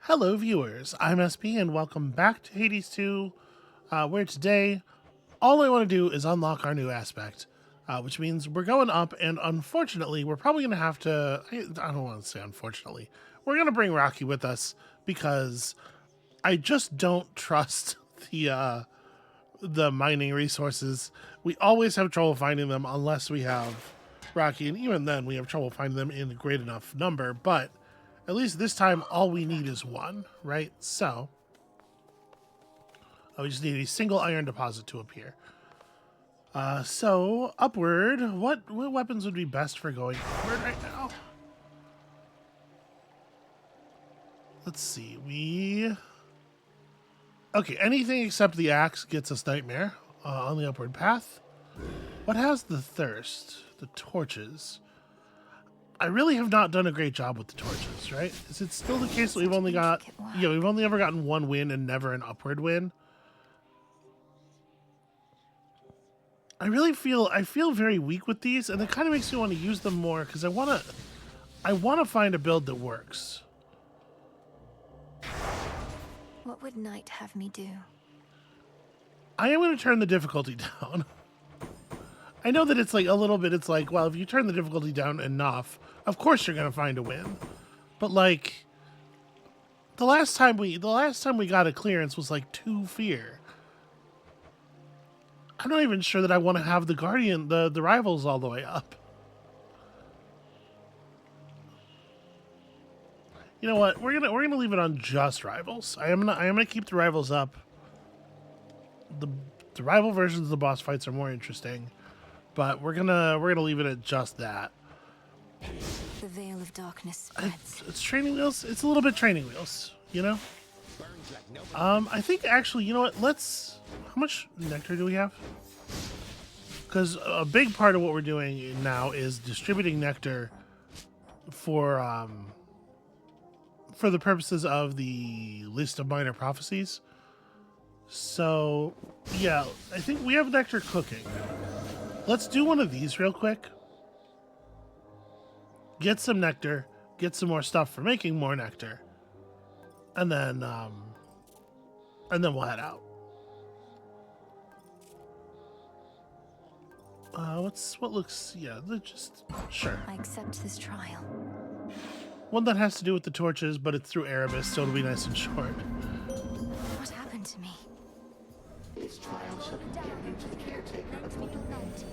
Hello, viewers. I'm SB, and welcome back to Hades 2, where today, all I want to do is unlock our new aspect, which means we're going up, and unfortunately, we're probably going to have to... I don't want to say unfortunately. We're going to bring Rocky with us, because I just don't trust the mining resources. We always have trouble finding them unless we have Rocky, and even then, we have trouble finding them in a great enough number, but... At least this time, all we need is one, right? So, we just need a single iron deposit to appear. So, upward. What weapons would be best for going upward right now? Let's see. Okay, anything except the axe gets us nightmare on the upward path. What has the thirst? The torches. I really have not done a great job with the torches, right? Is it still the case that we've only got... Yeah, we've only ever gotten one win and never an upward win? I feel very weak with these, and it kind of makes me want to use them more, because I want to find a build that works. What would Night have me do? I am going to turn the difficulty down. I know that it's like a little bit, it's like, well, if you turn the difficulty down enough, of course you're going to find a win. But like, the last time we got a clearance was like 2 fear. I'm not even sure that I want to have the Guardian, the rivals all the way up. You know what? We're gonna leave it on just rivals. I am gonna keep the rivals up. The rival versions of the boss fights are more interesting. But we're gonna leave it at just that. The veil of darkness spreads. It's training wheels. It's a little bit training wheels, you know. I think actually, you know what? How much nectar do we have? Because a big part of what we're doing now is distributing nectar for the purposes of the list of minor prophecies. So yeah, I think we have nectar cooking. Let's do one of these real quick. Get some nectar, get some more stuff for making more nectar, and then we'll head out. Sure. I accept this trial. One that has to do with the torches, but it's through Erebus, so it'll be nice and short. What happened to me? This trial shall condemn you to the caretaker of Underworld.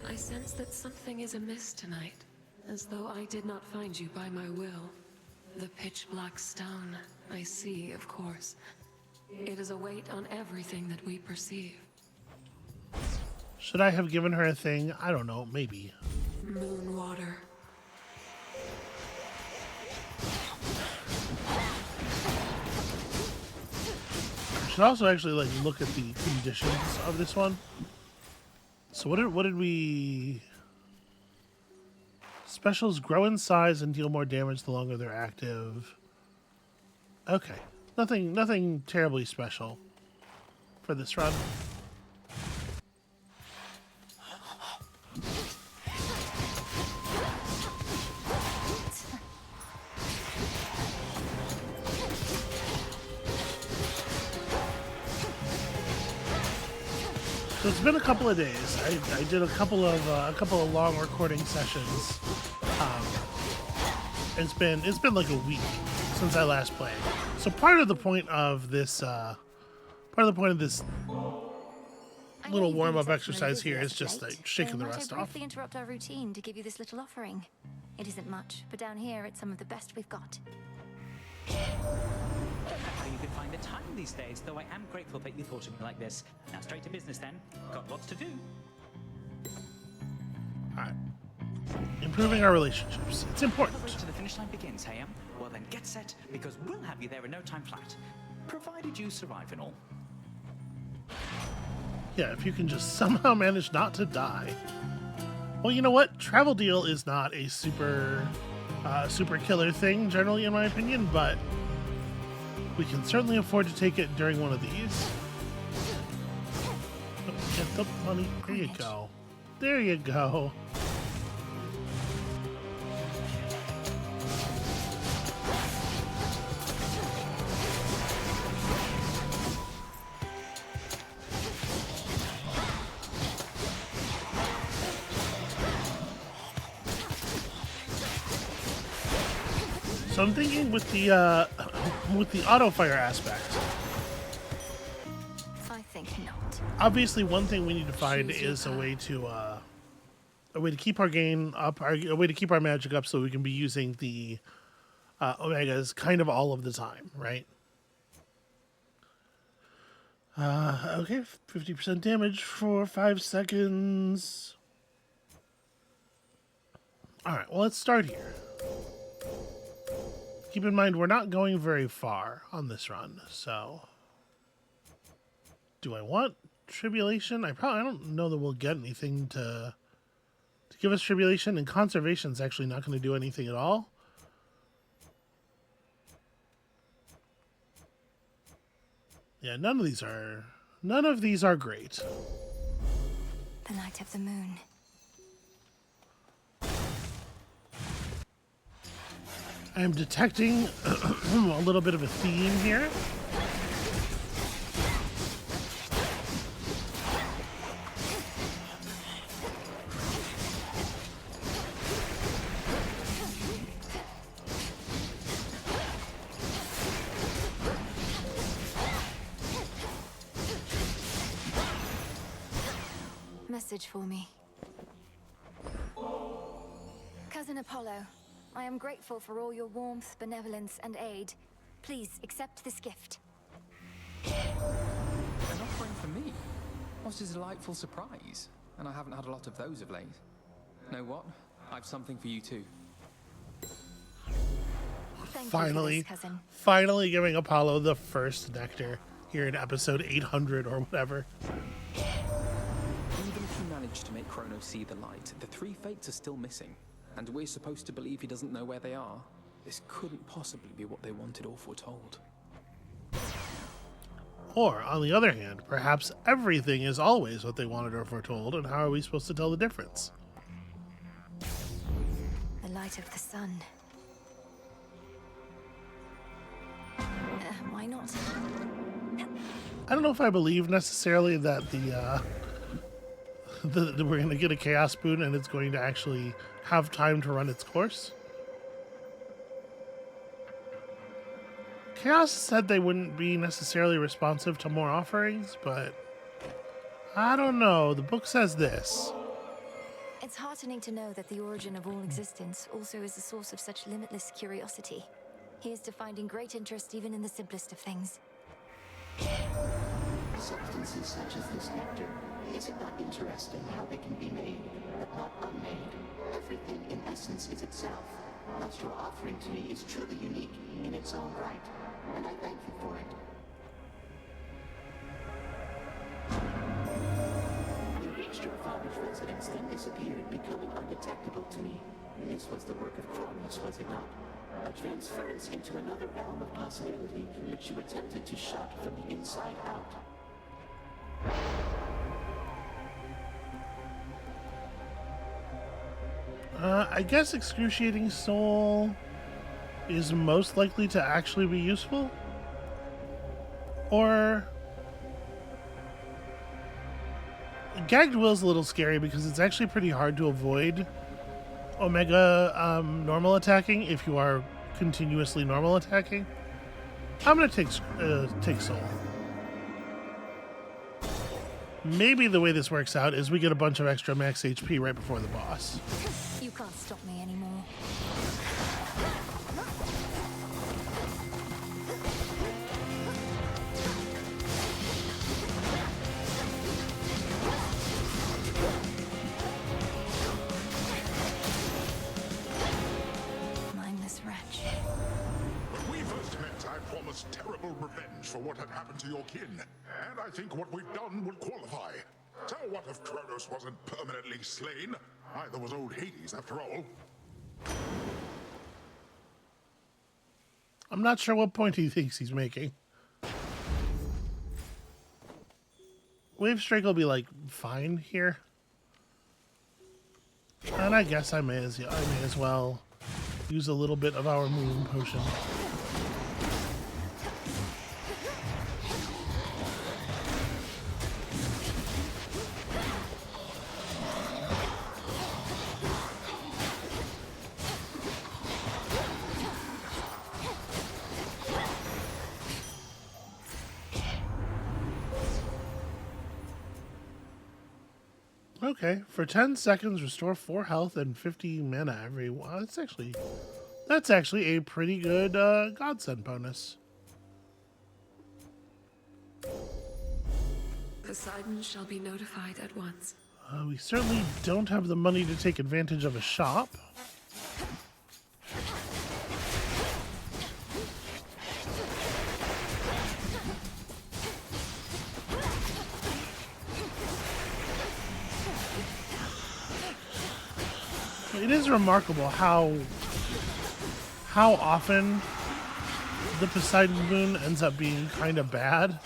I sense that something is amiss tonight, as though I did not find you by my will. The pitch black stone, I see, of course. It is a weight on everything that we perceive. Should I have given her a thing? I don't know, maybe. Moon water. Should also actually like look at the conditions of this one. So what did we? Specials grow in size and deal more damage the longer they're active. Okay, nothing terribly special for this run. So it's been a couple of days. I did a couple of long recording sessions. It's been like a week since I last played. So part of the point of this little warm-up exercise here is just like shaking the rust off. Briefly interrupt our routine to give you this little offering. It isn't much, but down here it's some of the best we've got. Don't know how you could find the time these days, though I am grateful that you thought of me like this. Now straight to business then. Got lots to do. Alright. Improving our relationships. It's important. The road to the finish line begins, Hayam. Well then get set, because we'll have you there in no time flat. Provided you survive and all. Yeah, if you can just somehow manage not to die. Well, you know what? Travel deal is not a super killer thing, generally, in my opinion, but we can certainly afford to take it during one of these. Oh, get the money. There you go. There you go. So I'm thinking with the auto fire aspect. I think not. Obviously, one thing we need to find Choose your is path. a way to keep our gain up, a way to keep our magic up, so we can be using the omegas kind of all of the time, right? Okay, 50% damage for 5 seconds. All right, well, let's start here. Keep in mind, we're not going very far on this run, so... Do I want Tribulation? I don't know that we'll get anything to give us Tribulation, and Conservation's actually not going to do anything at all. Yeah, none of these are great. The light of the moon. I am detecting a little bit of a theme here. Message for me. Cousin Apollo, I am grateful for all your warmth, benevolence, and aid. Please accept this gift. An offering for me? What a delightful surprise. And I haven't had a lot of those of late. Know what? I've something for you too. Thank Finally, you for this, cousin. finally giving Apollo the first nectar here in episode 800 or whatever. Even if you manage to make Chronos see the light, the 3 fates are still missing. And we're supposed to believe he doesn't know where they are. This couldn't possibly be what they wanted or foretold. Or, on the other hand, perhaps everything is always what they wanted or foretold, and how are we supposed to tell the difference? The light of the sun. Why not? I don't know if I believe necessarily that that we're going to get a Chaos Boon and it's going to actually have time to run its course. Chaos said they wouldn't be necessarily responsive to more offerings, but I don't know. The book says this. It's heartening to know that the origin of all existence also is the source of such limitless curiosity. Here's to finding great interest even in the simplest of things. Substances such as this nectar, is it not interesting how they can be made, but not unmade? Everything in essence is itself. What your offering to me is truly unique in its own right, and I thank you for it. You reached your father's residence, then disappeared, becoming undetectable to me. This was the work of Chronos, was it not? A transference into another realm of possibility, which you attempted to shut from the inside out. I guess Excruciating Soul is most likely to actually be useful. Or Gagged Will's a little scary because it's actually pretty hard to avoid Omega normal attacking if you are continuously normal attacking. I'm gonna take Soul. Maybe the way this works out is we get a bunch of extra max HP right before the boss. You can't stop me anymore. Mindless wretch. When we first met, I promised terrible revenge for what had happened to your kin. And I think what we've done will qualify. So what if Chronos wasn't permanently slain? Neither was old Hades, after all. I'm not sure what point he thinks he's making. Wave Strike will be like fine here. And I guess I may as well use a little bit of our moon potion. Okay, for 10 seconds, restore 4 health and 50 mana every. Wow, that's actually a pretty good godsend bonus. Poseidon shall be notified at once. We certainly don't have the money to take advantage of a shop. It is remarkable how often the Poseidon boon ends up being kind of bad.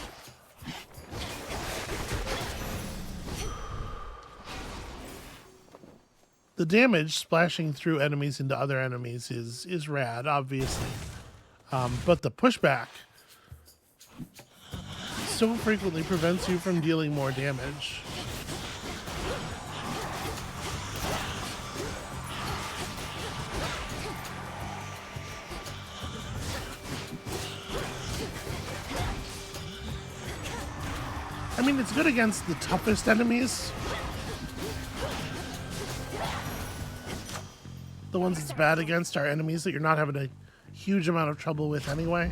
The damage splashing through enemies into other enemies is rad, obviously. But the pushback so frequently prevents you from dealing more damage. I mean, it's good against the toughest enemies. The ones it's bad against are enemies that you're not having a huge amount of trouble with anyway.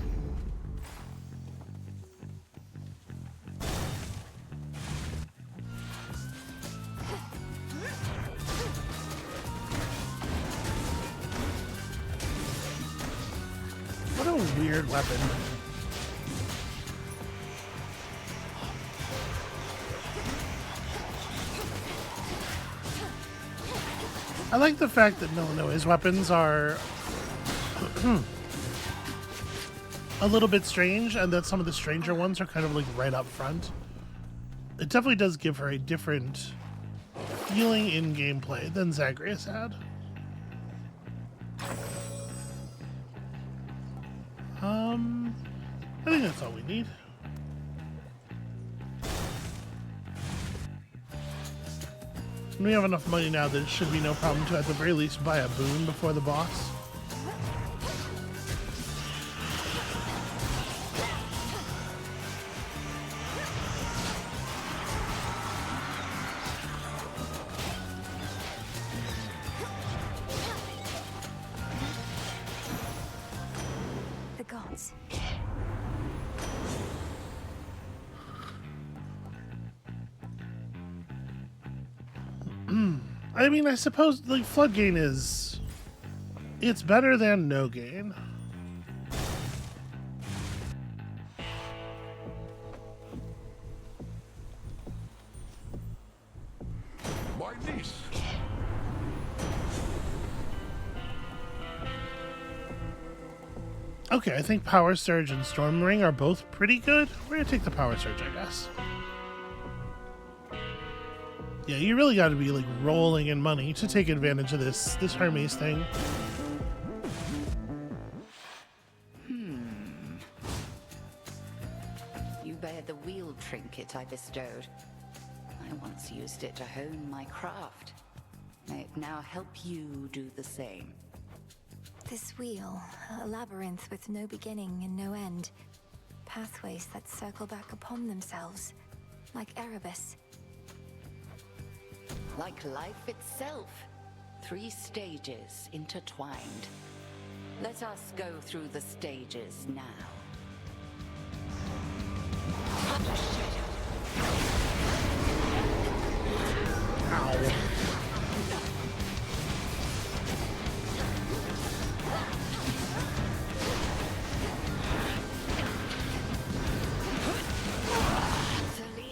What a weird weapon. I like the fact that his weapons are a little bit strange, and that some of the stranger ones are kind of like right up front. It definitely does give her a different feeling in gameplay than Zagreus had. I think that's all we need. We have enough money now that it should be no problem to, at the very least, buy a boon before the boss. The gods. I mean, I suppose, like, flood gain it's better than no gain. My niece. Okay, I think Power Surge and Storm Ring are both pretty good. We're gonna take the Power Surge, I guess. Yeah, you really got to be like rolling in money to take advantage of this Hermes thing. You bear the wheel trinket I bestowed. I once used it to hone my craft. May it now help you do the same. This wheel, a labyrinth with no beginning and no end. Pathways that circle back upon themselves, like Erebus. Like life itself, 3 stages intertwined. Let us go through the stages now.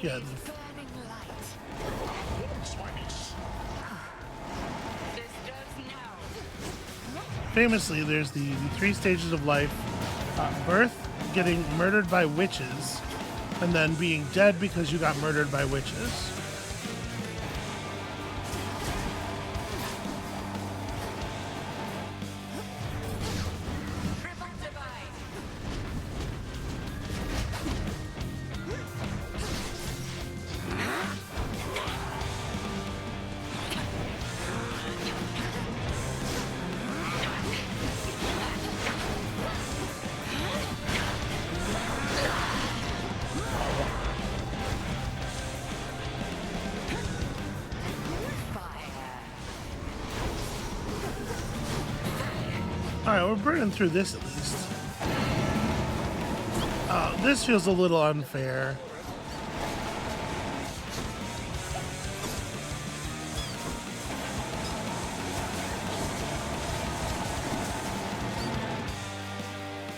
Yeah. Famously, there's the 3 stages of life: birth, getting murdered by witches, and then being dead because you got murdered by witches. Yeah, we're burning through this at least. This feels a little unfair.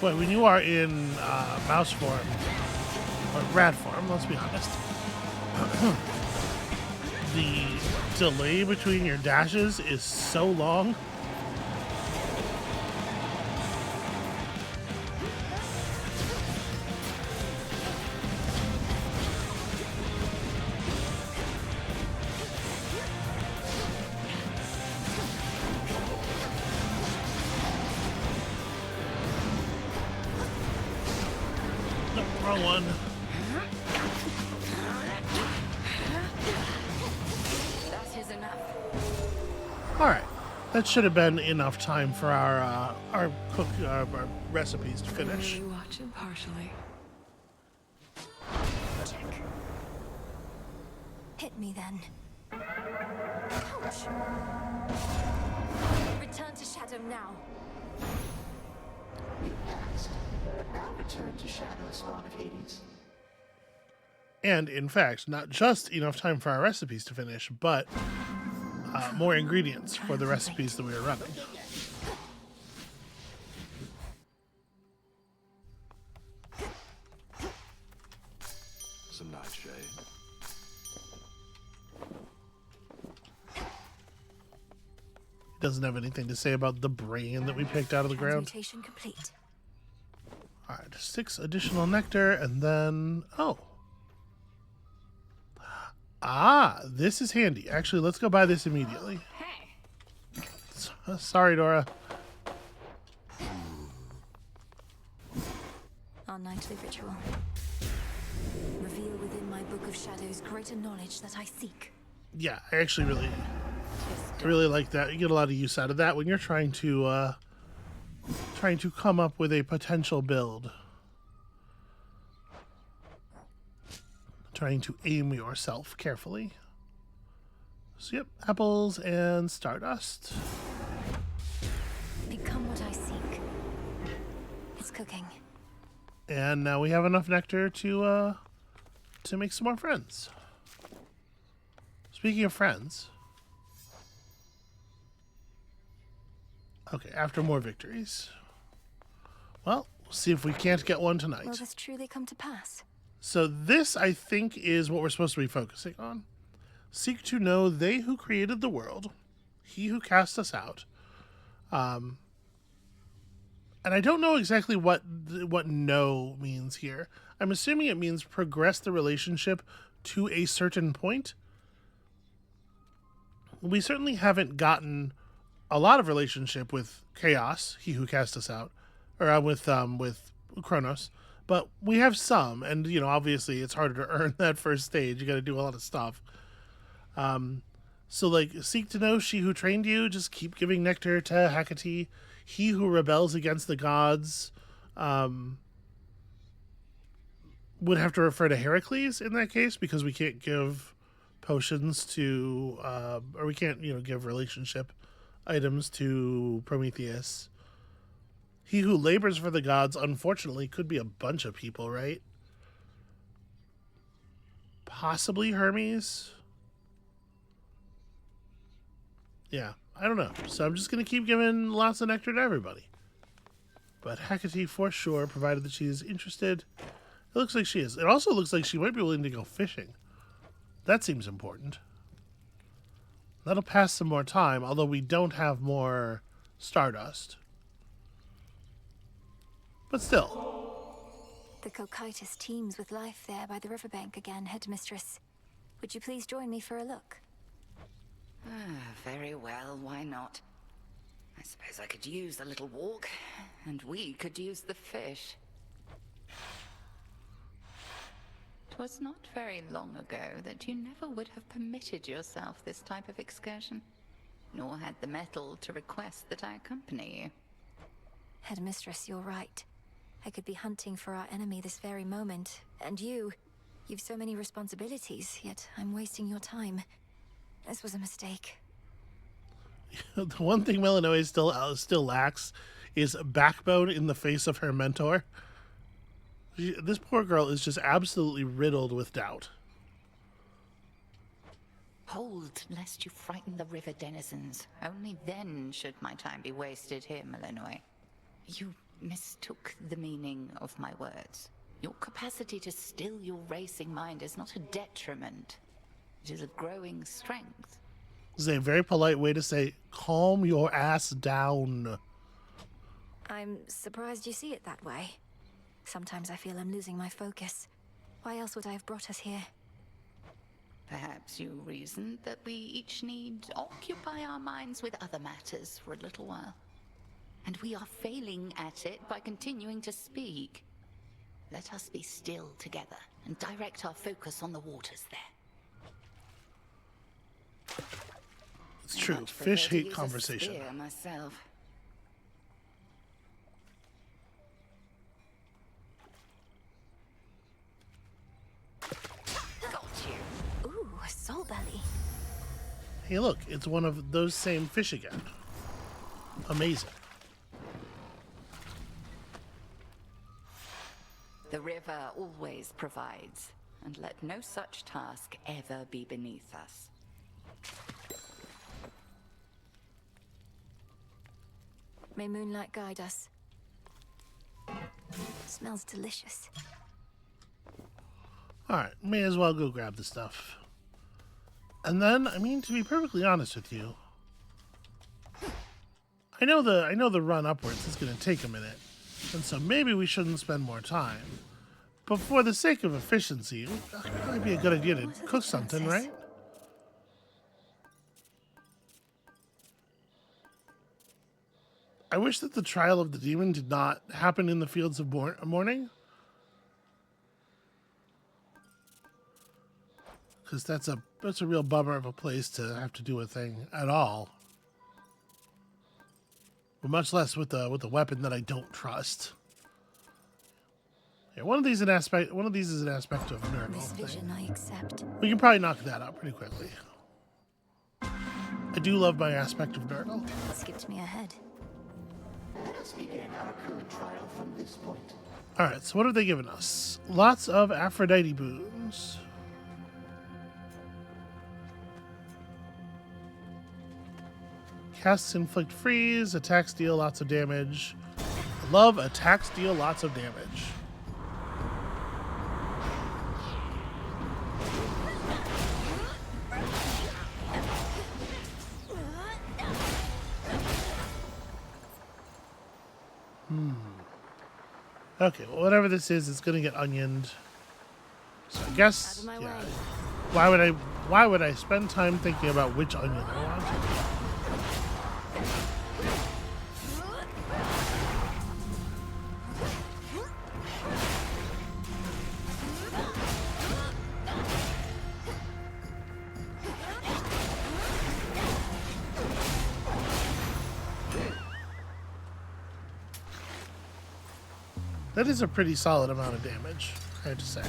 Boy, when you are in mouse form, or rat form, let's be honest, the delay between your dashes is so long. Nope, wrong one. That is enough. All right, that should have been enough time for our recipes to finish. Really watch impartially. Check. Hit me then. Ouch! Return to Shadow now. We passed, but now return to Shadow, Spawn of Hades. And in fact, not just enough time for our recipes to finish, but more ingredients for the recipes that we are running. Some nightshade. Doesn't have anything to say about the brain that we picked out of the ground. Transmutation complete. All right, 6 additional nectar, and then this is handy. Actually, let's go buy this immediately. Sorry, Dora. Our nightly ritual. Reveal within my book of shadows greater knowledge that I seek. Yeah, I actually really like that. You get a lot of use out of that when you're trying to come up with a potential build. Trying to aim yourself carefully. So yep, apples and stardust. Become what I seek. It's cooking. And now we have enough nectar to make some more friends. Speaking of friends. Okay, after more victories. Well, we'll see if we can't get one tonight. Will this truly come to pass? So this, I think, is what we're supposed to be focusing on. Seek to know they who created the world, he who cast us out. And I don't know exactly what know means here. I'm assuming it means progress the relationship to a certain point. We certainly haven't gotten a lot of relationship with Chaos, he who cast us out, or with Chronos. But we have some, and obviously it's harder to earn that first stage. You got to do a lot of stuff. So like, seek to know she who trained you. Just keep giving nectar to Hecate. He who rebels against the gods would have to refer to Heracles in that case, because we can't give potions to, or we can't give relationship items to Prometheus. He who labors for the gods, unfortunately, could be a bunch of people, right? Possibly Hermes. Yeah, I don't know. So I'm just going to keep giving lots of nectar to everybody. But Hecate, for sure, provided that she's interested. It looks like she is. It also looks like she might be willing to go fishing. That seems important. That'll pass some more time, although we don't have more stardust. But still. The Cocytus teems with life there by the riverbank again, Headmistress. Would you please join me for a look? Very well, why not? I suppose I could use a little walk, and we could use the fish. 'Twas not very long ago that you never would have permitted yourself this type of excursion, nor had the mettle to request that I accompany you. Headmistress, you're right. I could be hunting for our enemy this very moment, and you've so many responsibilities, yet I'm wasting your time. This was a mistake. The one thing Melanoe still lacks is backbone in the face of her mentor. This poor girl is just absolutely riddled with doubt. Hold, lest you frighten the river denizens. Only then should my time be wasted here, Malinois. You mistook the meaning of my words. Your capacity to still your racing mind is not a detriment. It is a growing strength. This is a very polite way to say, calm your ass down. I'm surprised you see it that way. Sometimes I feel I'm losing my focus. Why else would I have brought us here? Perhaps you reasoned that we each need occupy our minds with other matters for a little while. And we are failing at it by continuing to speak. Let us be still together and direct our focus on the waters there. It's true. Much Fish prefer to hate use a conversation. spear myself. Got you. Ooh, a soul belly. Hey, look, it's one of those same fish again. Amazing. The river always provides, and let no such task ever be beneath us. May moonlight guide us. Smells delicious. Alright, may as well go grab the stuff. And then, I mean, to be perfectly honest with you, I know the run upwards is going to take a minute, and so maybe we shouldn't spend more time. But for the sake of efficiency, it might be a good idea to cook something, right? I wish that the trial of the demon did not happen in the fields of mourning. Because that's a real bummer of a place to have to do a thing at all. But much less with a weapon that I don't trust. Yeah, one of these is an aspect of Nurgle. This vision I accept. We can probably knock that out pretty quickly. I do love my aspect of Nurgle. Skipped me ahead. Let us begin our current trial from this point. Alright, so what have they given us? Lots of Aphrodite boons. Casts inflict freeze, attacks deal lots of damage. Love attacks deal lots of damage. Okay, well, whatever this is, it's gonna get onioned. So I guess, Out of my yeah. way. Why would I spend time thinking about which onion I want? That is a pretty solid amount of damage, I have to say.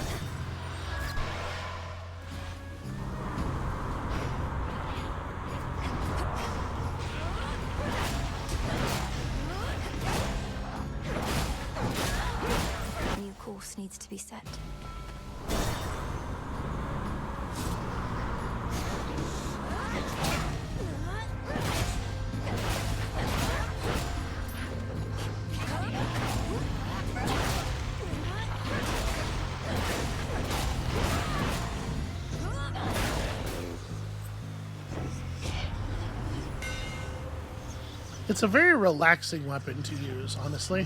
New course needs to be set. It's a very relaxing weapon to use, honestly.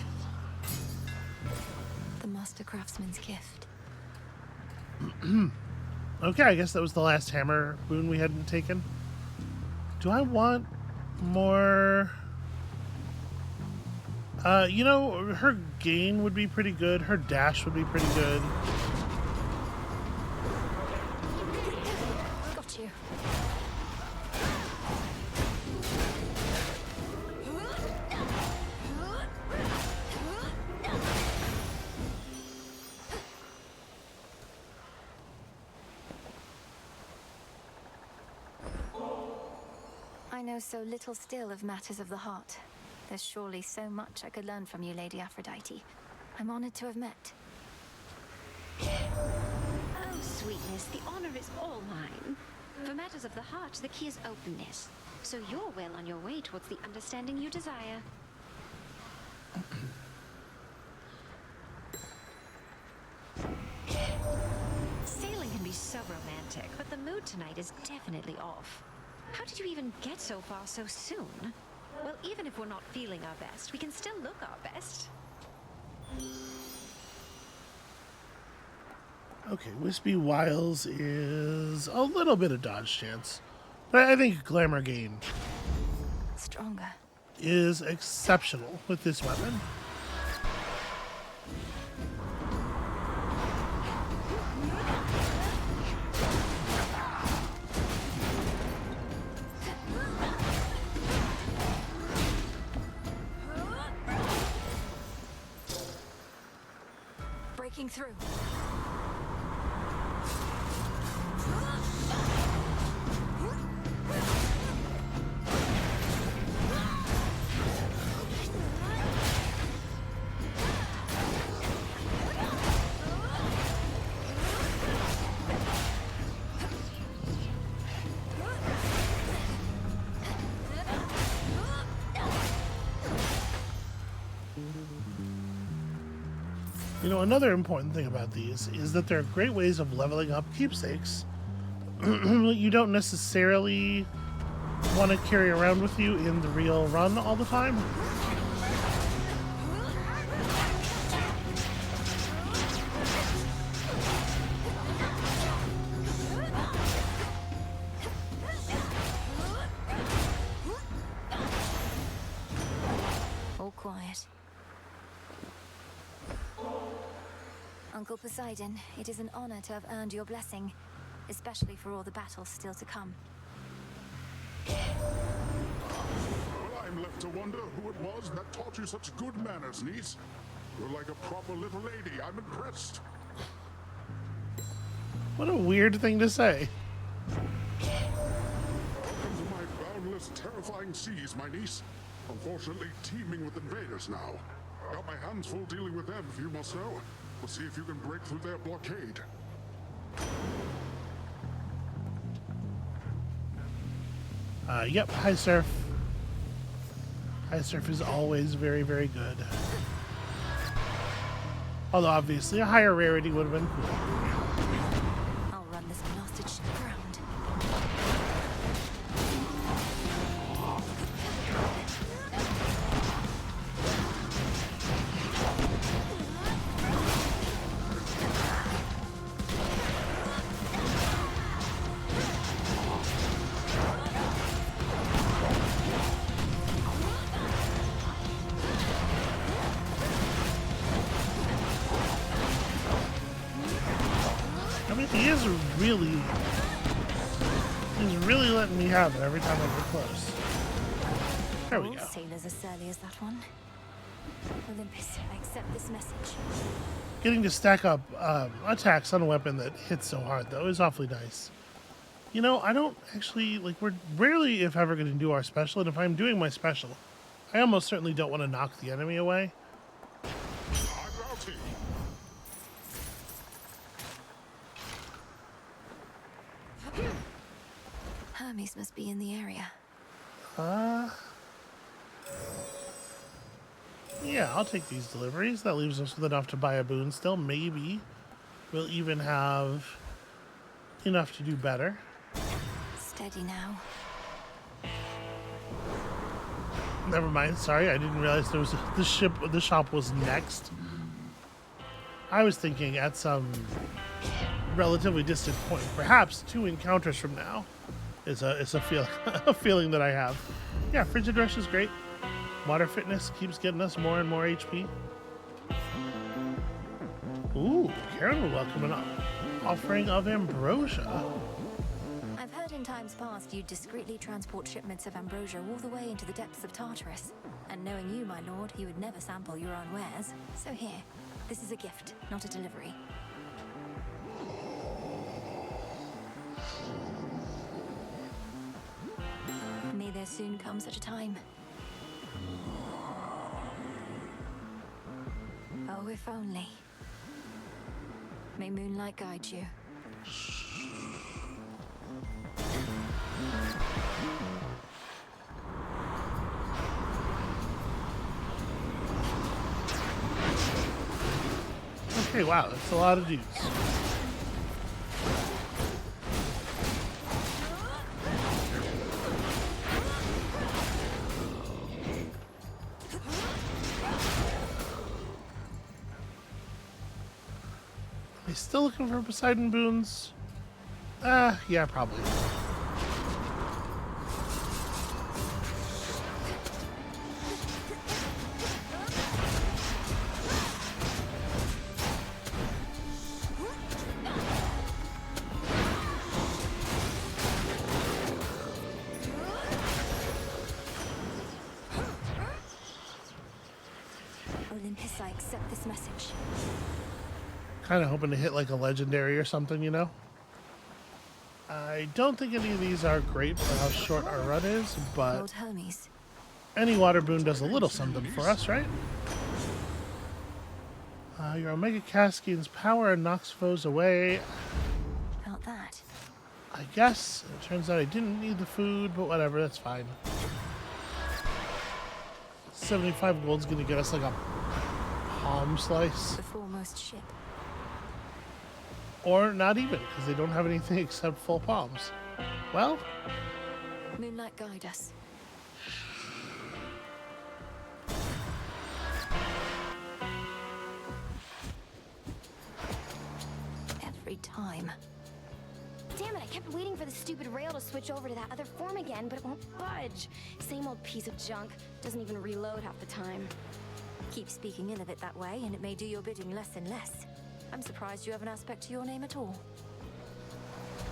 The master craftsman's gift. Okay, I guess that was the last hammer boon we hadn't taken. Do I want more? You know, her gain would be pretty good. Her dash would be pretty good. Got you. I know so little still of matters of the heart. There's surely so much I could learn from you, Lady Aphrodite. I'm honored to have met. Oh, sweetness, the honor is all mine. For matters of the heart, the key is openness. So you're well on your way towards the understanding you desire. Sailing can be so romantic, but the mood tonight is definitely off. How did you even get so far so soon? Well, even if we're not feeling our best, we can still look our best. Okay, Wispy Wiles is a little bit of dodge chance. But I think Glamour Gain Stronger. is exceptional with this weapon. Breaking through. You know, another important thing about these is that they're great ways of leveling up keepsakes. You don't necessarily want to carry around with you in the real run all the time. All quiet. Uncle Poseidon, it is an honor to have earned your blessing, especially for all the battles still to come. Well, I'm left to wonder who it was that taught you such good manners, niece. You're like a proper little lady. I'm impressed. What a weird thing to say. Welcome to my boundless, terrifying seas, my niece. Unfortunately, teeming with invaders now. Got my hands full dealing with them, if you must know. We'll see if you can break through their blockade. Yep, High Surf. High Surf is always very, very good. Although, obviously, a higher rarity would have been cool. I'll run this blasted ship aground. I mean, he's really letting me have it every time I get close. There we All go. sailors as surly as that one. Olympus, I accept this message. Getting to stack up attacks on a weapon that hits so hard, though, is awfully nice. You know, I don't actually, like, we're rarely, if ever, going to do our special, and if I'm doing my special, I almost certainly don't want to knock the enemy away. I'm outie. Hermes must be in the area. Yeah, I'll take these deliveries. That leaves us with enough to buy a boon still. Maybe we'll even have enough to do better. Steady now. Never mind. Sorry, I didn't realize there was the shop was next. I was thinking at some relatively distant point, perhaps 2 encounters from now. Is a a feeling that I have. Yeah, Frigid Rush is great. Water Fitness keeps getting us more and more HP. Ooh, Karen will welcome an offering of ambrosia. I've heard in times past you'd discreetly transport shipments of ambrosia all the way into the depths of Tartarus. And knowing you, my lord, you would never sample your own wares. So here, this is a gift, not a delivery. May there soon come such a time. Oh, if only. May moonlight guide you. Okay, wow, that's a lot of dudes. Are they still looking for Poseidon boons? Yeah, probably. Olympus, I accept this message. Kind of hoping to hit like a legendary or something, you know? I don't think any of these are great for how short our run is, but Lord Hermes. any water boon does a little something for us, right? Your Omega Cast gains power and knocks foes away. Felt that. I guess. It turns out I didn't need the food, but whatever, that's fine. 75 gold's gonna get us like a palm slice. The foremost ship. Or not even, because they don't have anything except full palms. Well, Moonlight guide us. Every time. Damn it, I kept waiting for the stupid rail to switch over to that other form again, but it won't budge. Same old piece of junk. Doesn't even reload half the time. Keep speaking ill of it that way, and it may do your bidding less and less. I'm surprised you have an aspect to your name at all.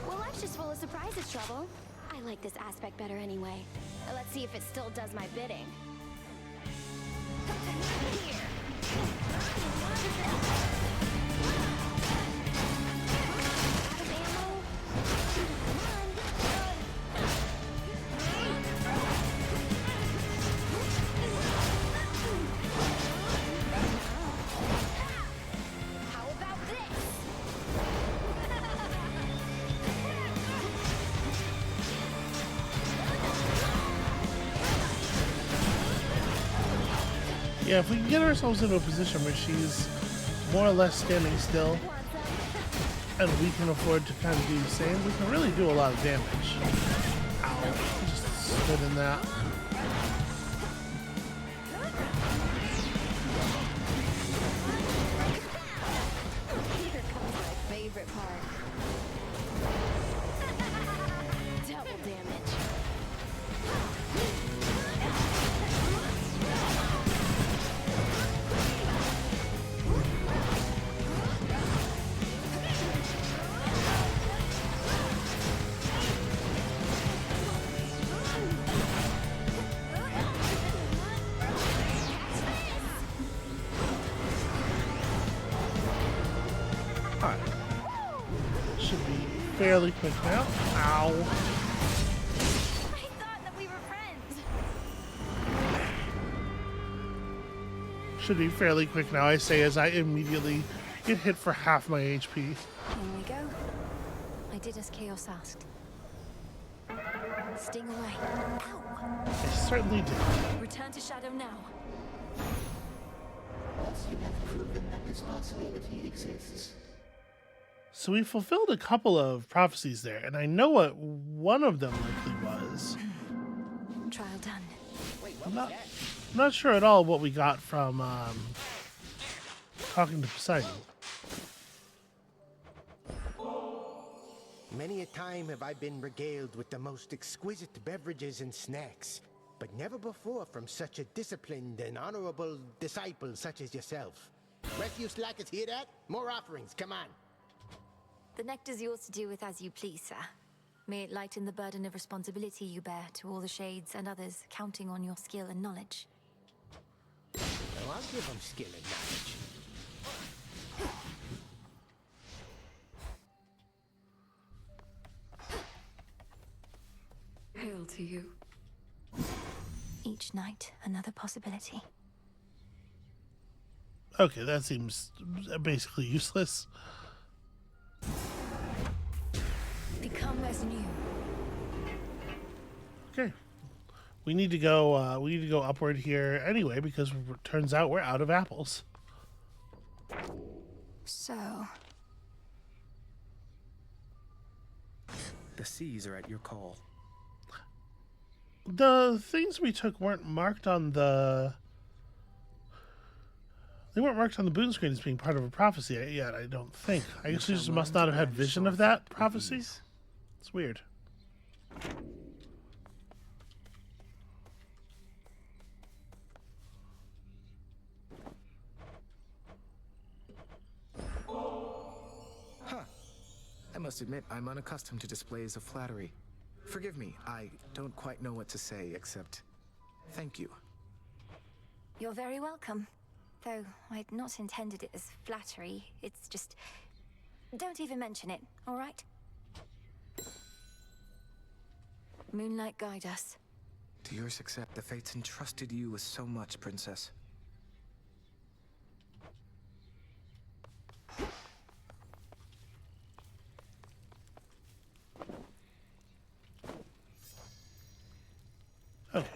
Well, life's just full of surprises, Trouble. I like this aspect better anyway. Let's see if it still does my bidding. Here. Out of ammo? How about this? yeah, if we can get ourselves into a position where she's more or less standing still, and we can afford to kind of do the same, we can really do a lot of damage. Ow, just stood in that. Here comes my favorite part. Double damage. Alright. Should be fairly quick now. Ow. I thought that we were friends. Should be fairly quick now, I say, as I immediately get hit for half my HP. Here we go. I did as Chaos asked. Sting away. Ow! I certainly did. Return to Shadow now. Thus you have proven that this possibility exists. So we fulfilled a couple of prophecies there, and I know what one of them likely was. Trial done. I'm not sure at all what we got from talking to Poseidon. Many a time have I been regaled with the most exquisite beverages and snacks, but never before from such a disciplined and honorable disciple such as yourself. Rest you slackers hear that? More offerings, come on. The nectar's yours to do with as you please, sir. May it lighten the burden of responsibility you bear to all the shades and others counting on your skill and knowledge. Now I'll give them skill and knowledge. Hail to you. Each night, another possibility. Okay, that seems basically useless. Become as new. Okay. We need to go. We need to go upward here anyway because it turns out we're out of apples. So, The seas are at your call. The things we took weren't marked on the. They weren't marked on the boon screen as being part of a prophecy yet. I don't think. I guess we just must not have had vision of that prophecy. It's weird. I must admit, I'm unaccustomed to displays of flattery. Forgive me, I don't quite know what to say except thank you. you're very welcome. Though I'd not intended it as flattery. It's just... Don't even mention it, all right? Moonlight guide us. To your success, the fates entrusted you with so much, Princess. Okay.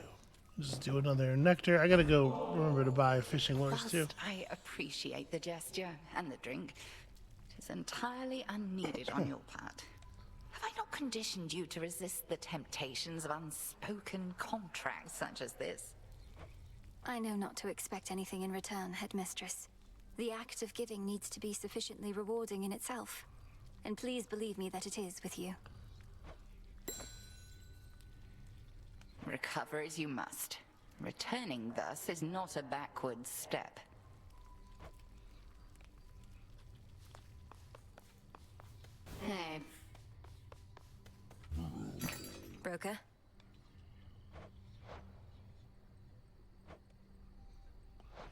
Just do another nectar. I gotta go remember to buy fishing lures too. Whilst I appreciate the gesture and the drink, it is entirely unneeded on your part. Have I not conditioned you to resist the temptations of unspoken contracts such as this? I know not to expect anything in return, Headmistress. The act of giving needs to be sufficiently rewarding in itself. And please believe me that it is with you. Recover as you must. Returning thus is not a backward step. Hey. Broker?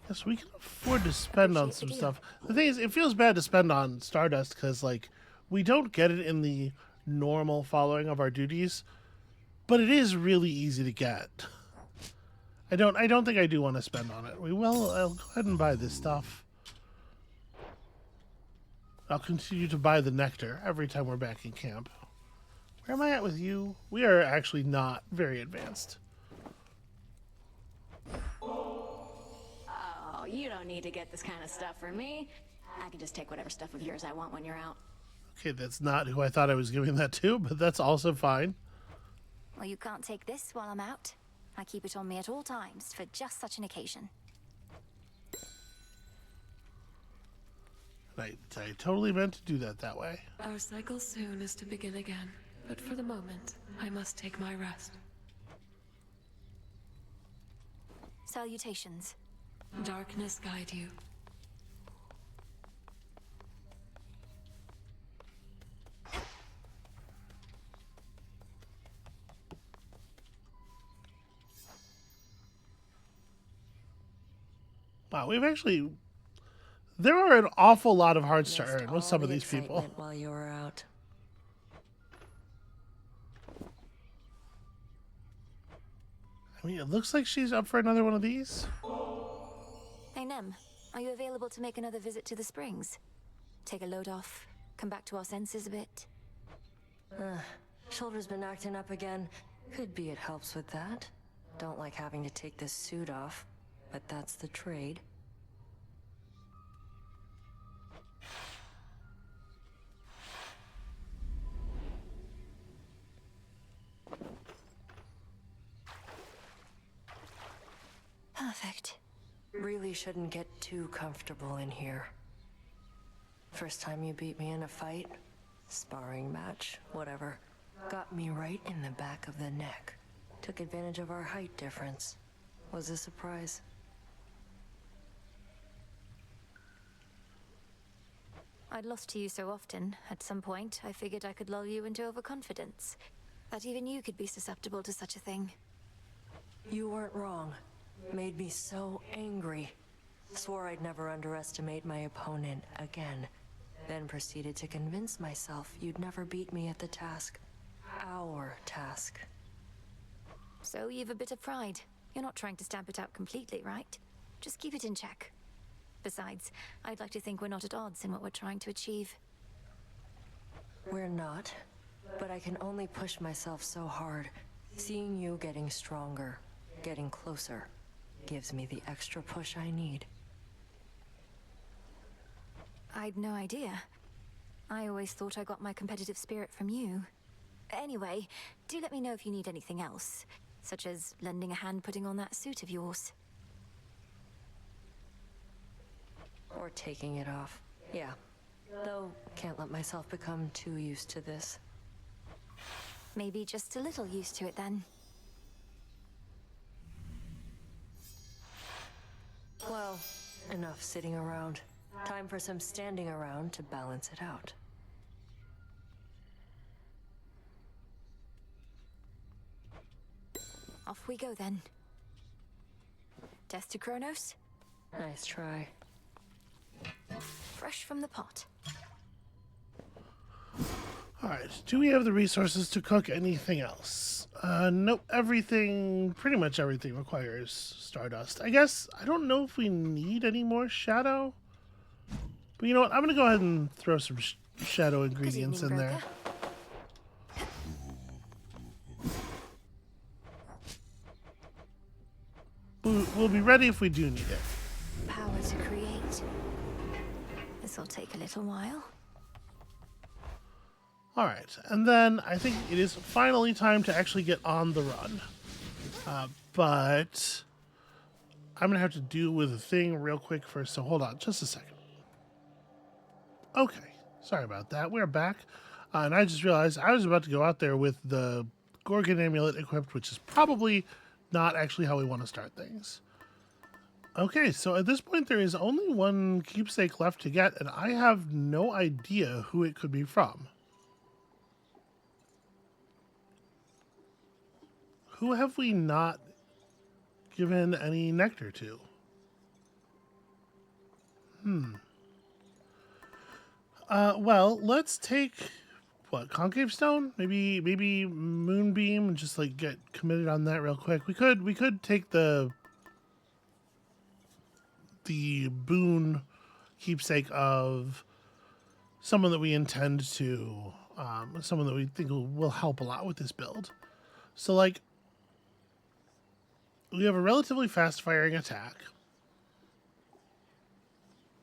Yes, we can afford to spend on some stuff. The thing is, it feels bad to spend on Stardust because, like, we don't get it in the normal following of our duties, but it is really easy to get. I don't think I do want to spend on it. I'll go ahead and buy this stuff. I'll continue to buy the nectar every time we're back in camp. Where am I at with you? We are actually not very advanced. Oh, you don't need to get this kind of stuff from me. I can just take whatever stuff of yours I want when you're out. Okay, that's not who I thought I was giving that to, but that's also fine. Well, you can't take this while I'm out. I keep it on me at all times for just such an occasion. I totally meant to do that way. Our cycle soon is to begin again, but for the moment, I must take my rest. Salutations. Darkness guide you. Wow, we've actually... There are an awful lot of hearts to earn with some of these people. While you were out. I mean, it looks like she's up for another one of these. Hey, Nem, are you available to make another visit to the springs? Take a load off, come back to our senses a bit? Shoulder's been acting up again. Could be it helps with that. Don't like having to take this suit off, but that's the trade. Perfect. Really shouldn't get too comfortable in here. First time you beat me in a fight, sparring match, whatever, got me right in the back of the neck. Took advantage of our height difference. Was a surprise. I'd lost to you so often, at some point, I figured I could lull you into overconfidence. That even you could be susceptible to such a thing. You weren't wrong. Made me so angry. Swore I'd never underestimate my opponent again. Then proceeded to convince myself you'd never beat me at the task. Our task. So you've a bit of pride. You're not trying to stamp it out completely, right? Just keep it in check. Besides, I'd like to think we're not at odds in what we're trying to achieve. We're not, but I can only push myself so hard. Seeing you getting stronger, getting closer, gives me the extra push I need. I'd no idea. I always thought I got my competitive spirit from you. Anyway, do let me know if you need anything else, such as lending a hand putting on that suit of yours. Or taking it off. Yeah. Though, can't let myself become too used to this. Maybe just a little used to it then. Well, enough sitting around. Time for some standing around to balance it out. Off we go then. Death to Chronos? Nice try. Fresh from the pot. Alright, do we have the resources to cook anything else? Nope, pretty much everything requires stardust. I guess, I don't know if we need any more shadow. But you know what, I'm gonna go ahead and throw some shadow ingredients in there. We'll be ready if we do need it. Power to create. This'll take a little while. Alright, and then I think it is finally time to actually get on the run. But I'm going to have to deal with a thing real quick first, so hold on just a second. Okay, sorry about that. We're back, and I just realized I was about to go out there with the Gorgon amulet equipped, which is probably not actually how we want to start things. Okay, so at this point there is only one keepsake left to get, and I have no idea who it could be from. Who have we not given any nectar to? Well, let's take what, concave stone? Maybe moonbeam and just like get committed on that real quick. We could take the boon keepsake of someone that we intend to, someone that we think will help a lot with this build. So like, we have a relatively fast firing attack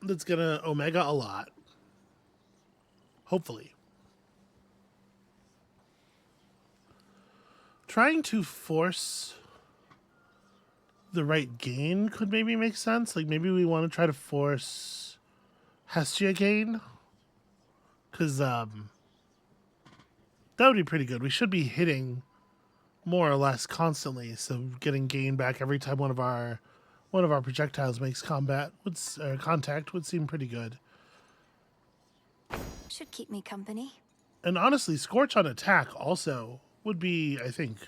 that's gonna omega a lot. Hopefully. Trying to force the right gain could maybe make sense. Like maybe we want to try to force Hestia gain. Because that would be pretty good. We should be hitting more or less constantly, so getting gain back every time one of our projectiles makes contact would seem pretty good. Should keep me company. And honestly, Scorch on attack also would be, I think,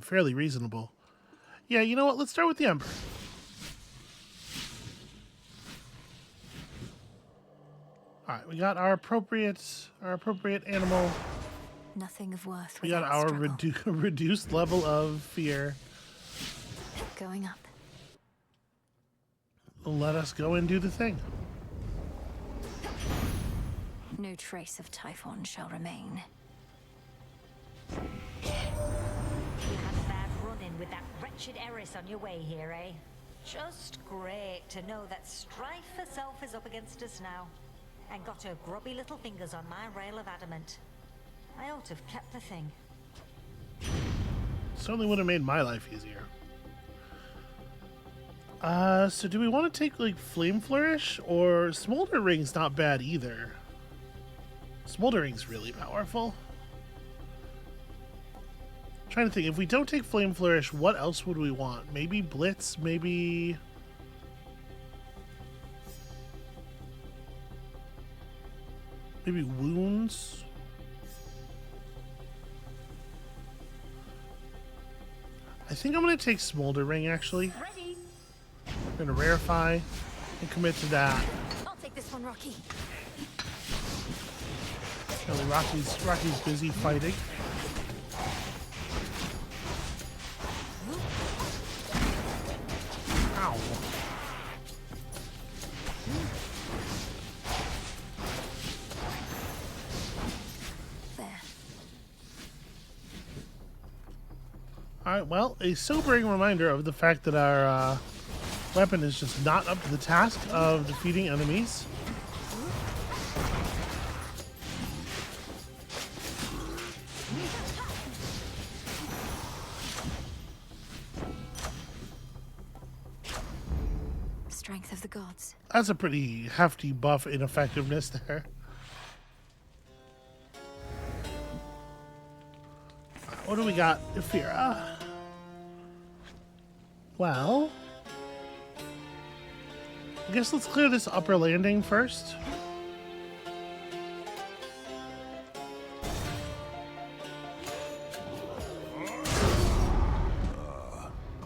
fairly reasonable. Yeah, you know what? Let's start with the Ember. All right, we got our appropriate animal. Nothing of worth. We got our reduced level of fear. Going up. Let us go and do the thing. No trace of Typhon shall remain. You had a bad run-in with that wretched heiress on your way here, eh? Just great to know that strife herself is up against us now, and got her grubby little fingers on my rail of adamant. I ought to have kept the thing. Certainly would have made my life easier. So do we want to take like Flame Flourish, or Smolder Ring's not bad either. Smolder Ring's really powerful. I'm trying to think, if we don't take Flame Flourish, what else would we want? Maybe Blitz, maybe Wounds? I think I'm going to take Smolder Ring, actually. Ready. I'm going to Rarefy and commit to that. I'll take this one, Rocky. Rocky's busy fighting. Ow. Alright, well, a sobering reminder of the fact that our weapon is just not up to the task of defeating enemies. Strength of the gods. That's a pretty hefty buff in effectiveness there. What do we got? Ifira. Well, I guess let's clear this upper landing first.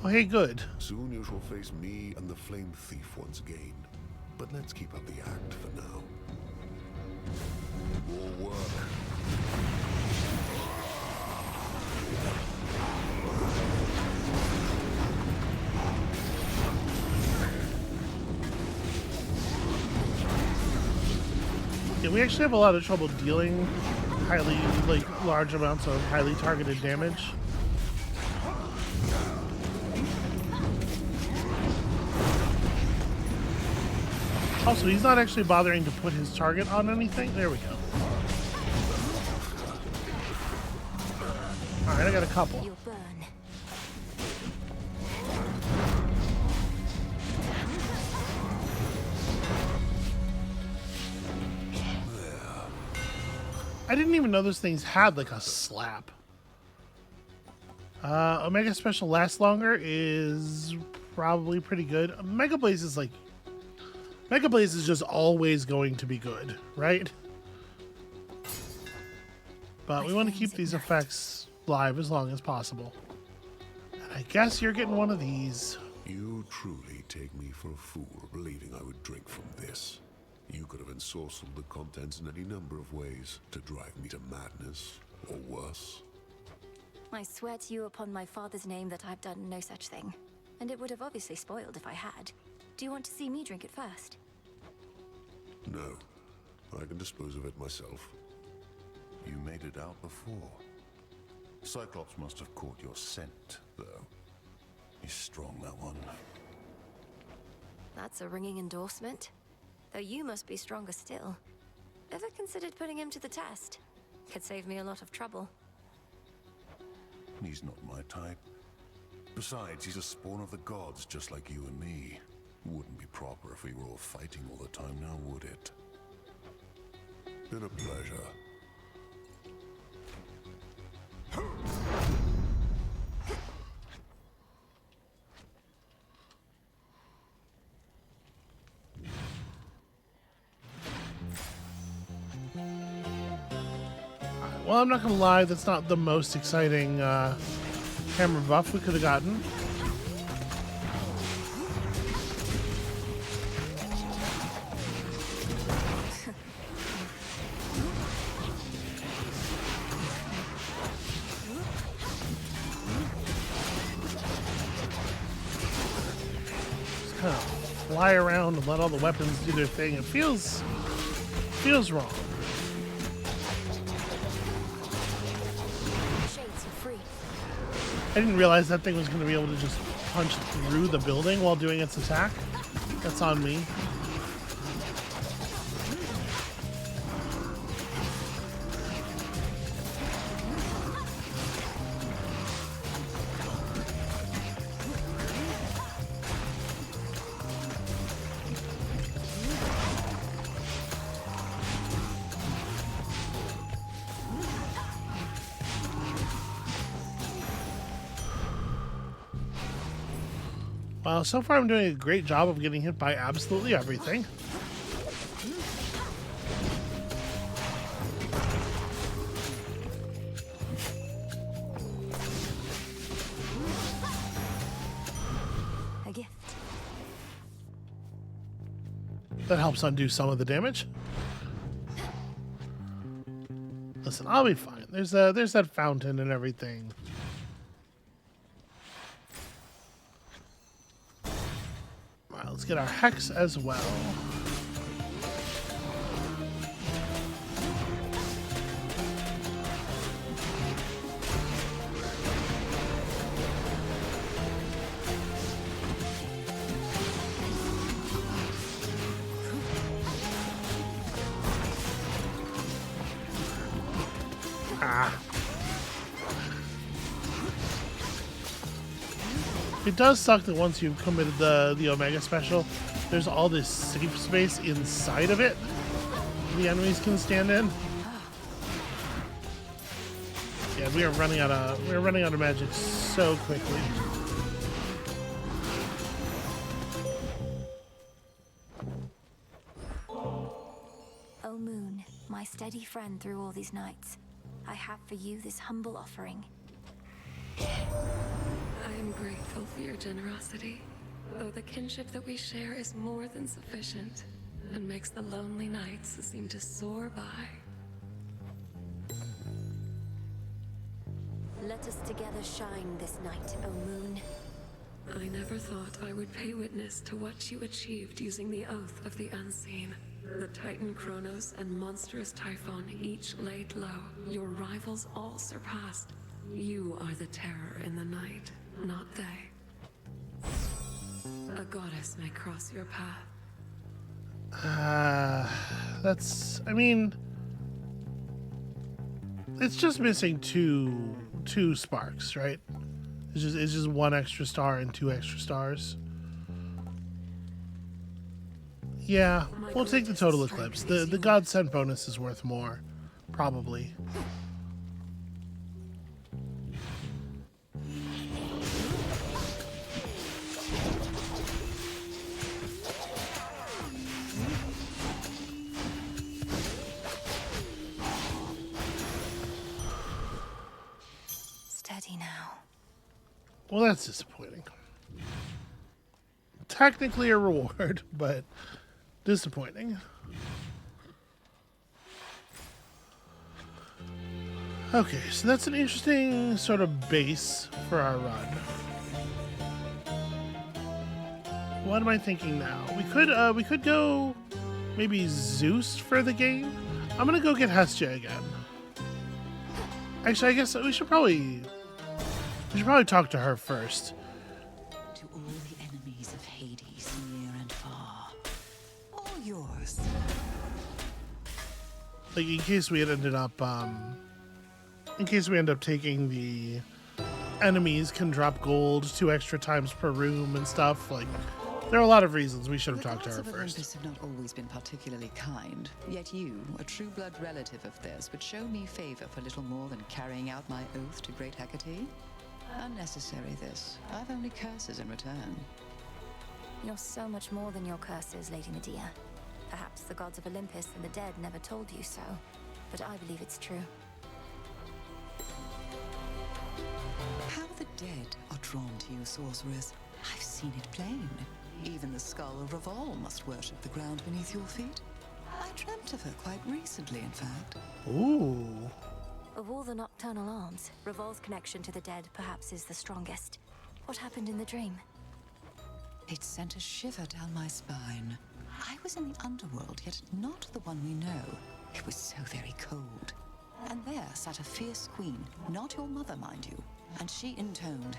Oh, hey, good. Soon you shall face me and the Flame Thief once again. But let's keep up the act for now. More work. Yeah, we actually have a lot of trouble dealing large amounts of highly targeted damage. Also, he's not actually bothering to put his target on anything. There we go. Alright, I got a couple. You'll burn. I didn't even know those things had like a slap. Omega Special lasts longer is probably pretty good. Mega Blaze is like... Mega Blaze is just always going to be good, right? But we want to keep these effects live as long as possible. And I guess you're getting one of these. You truly take me for a fool, believing I would drink from this. You could have ensorcelled the contents in any number of ways to drive me to madness, or worse. I swear to you upon my father's name that I've done no such thing. And it would have obviously spoiled if I had. Do you want to see me drink it first? No. I can dispose of it myself. You made it out before. Cyclops must have caught your scent, though. He's strong, that one. That's a ringing endorsement. Though you must be stronger still. Ever considered putting him to the test? Could save me a lot of trouble. He's not my type. Besides, he's a spawn of the gods, just like you and me. Wouldn't be proper if we were all fighting all the time now, would it? Been a pleasure. Well, I'm not gonna lie, that's not the most exciting camera buff we could have gotten. Just kind of fly around and let all the weapons do their thing. It feels wrong. I didn't realize that thing was going to be able to just punch through the building while doing its attack. That's on me. Well, so far I'm doing a great job of getting hit by absolutely everything. A gift. That helps undo some of the damage. Listen, I'll be fine. There's that fountain and everything. Let's get our hex as well. Ah. It does suck that once you've committed the Omega special, there's all this safe space inside of it the enemies can stand in. Yeah, we are running out of magic so quickly. O moon, my steady friend through all these nights, I have for you this humble offering. I am grateful for your generosity, though the kinship that we share is more than sufficient and makes the lonely nights seem to soar by. Let us together shine this night, O moon. I never thought I would pay witness to what you achieved using the Oath of the Unseen. The Titan Chronos and monstrous Typhon each laid low. Your rivals all surpassed. You are the terror in the night, not they. A goddess may cross your path. I mean, it's just missing two sparks, right? It's just one extra star and 2 extra stars. Yeah, we'll take the total eclipse. The God Sent bonus is worth more, probably. Steady now. Well, that's disappointing. Technically a reward, but disappointing. Okay, so that's an interesting sort of base for our run. What am I thinking now? We could go maybe Zeus for the game. I'm gonna go get Hestia again. Actually, I guess we should probably talk to her first. To all the enemies of Hades, near and far, all yours. Like, in case we end up taking the enemies can drop gold 2 extra times per room and stuff. Like, there are a lot of reasons we should have talked to her The gods of first. Olympus have not always been particularly kind. Yet you, a true blood relative of theirs, would show me favor for little more than carrying out my oath to great Hecate? Unnecessary, this. I've only curses in return. You're so much more than your curses, Lady Medea. Perhaps the gods of Olympus and the dead never told you so, but I believe it's true. How the dead are drawn to you, sorceress. I've seen it plain. Even the skull of Reval must worship the ground beneath your feet. I dreamt of her quite recently, in fact. Ooh. Of all the nocturnal arms, Revol's connection to the dead perhaps is the strongest. What happened in the dream? It sent a shiver down my spine. I was in the Underworld, yet not the one we know. It was so very cold. And there sat a fierce queen, not your mother, mind you. And she intoned,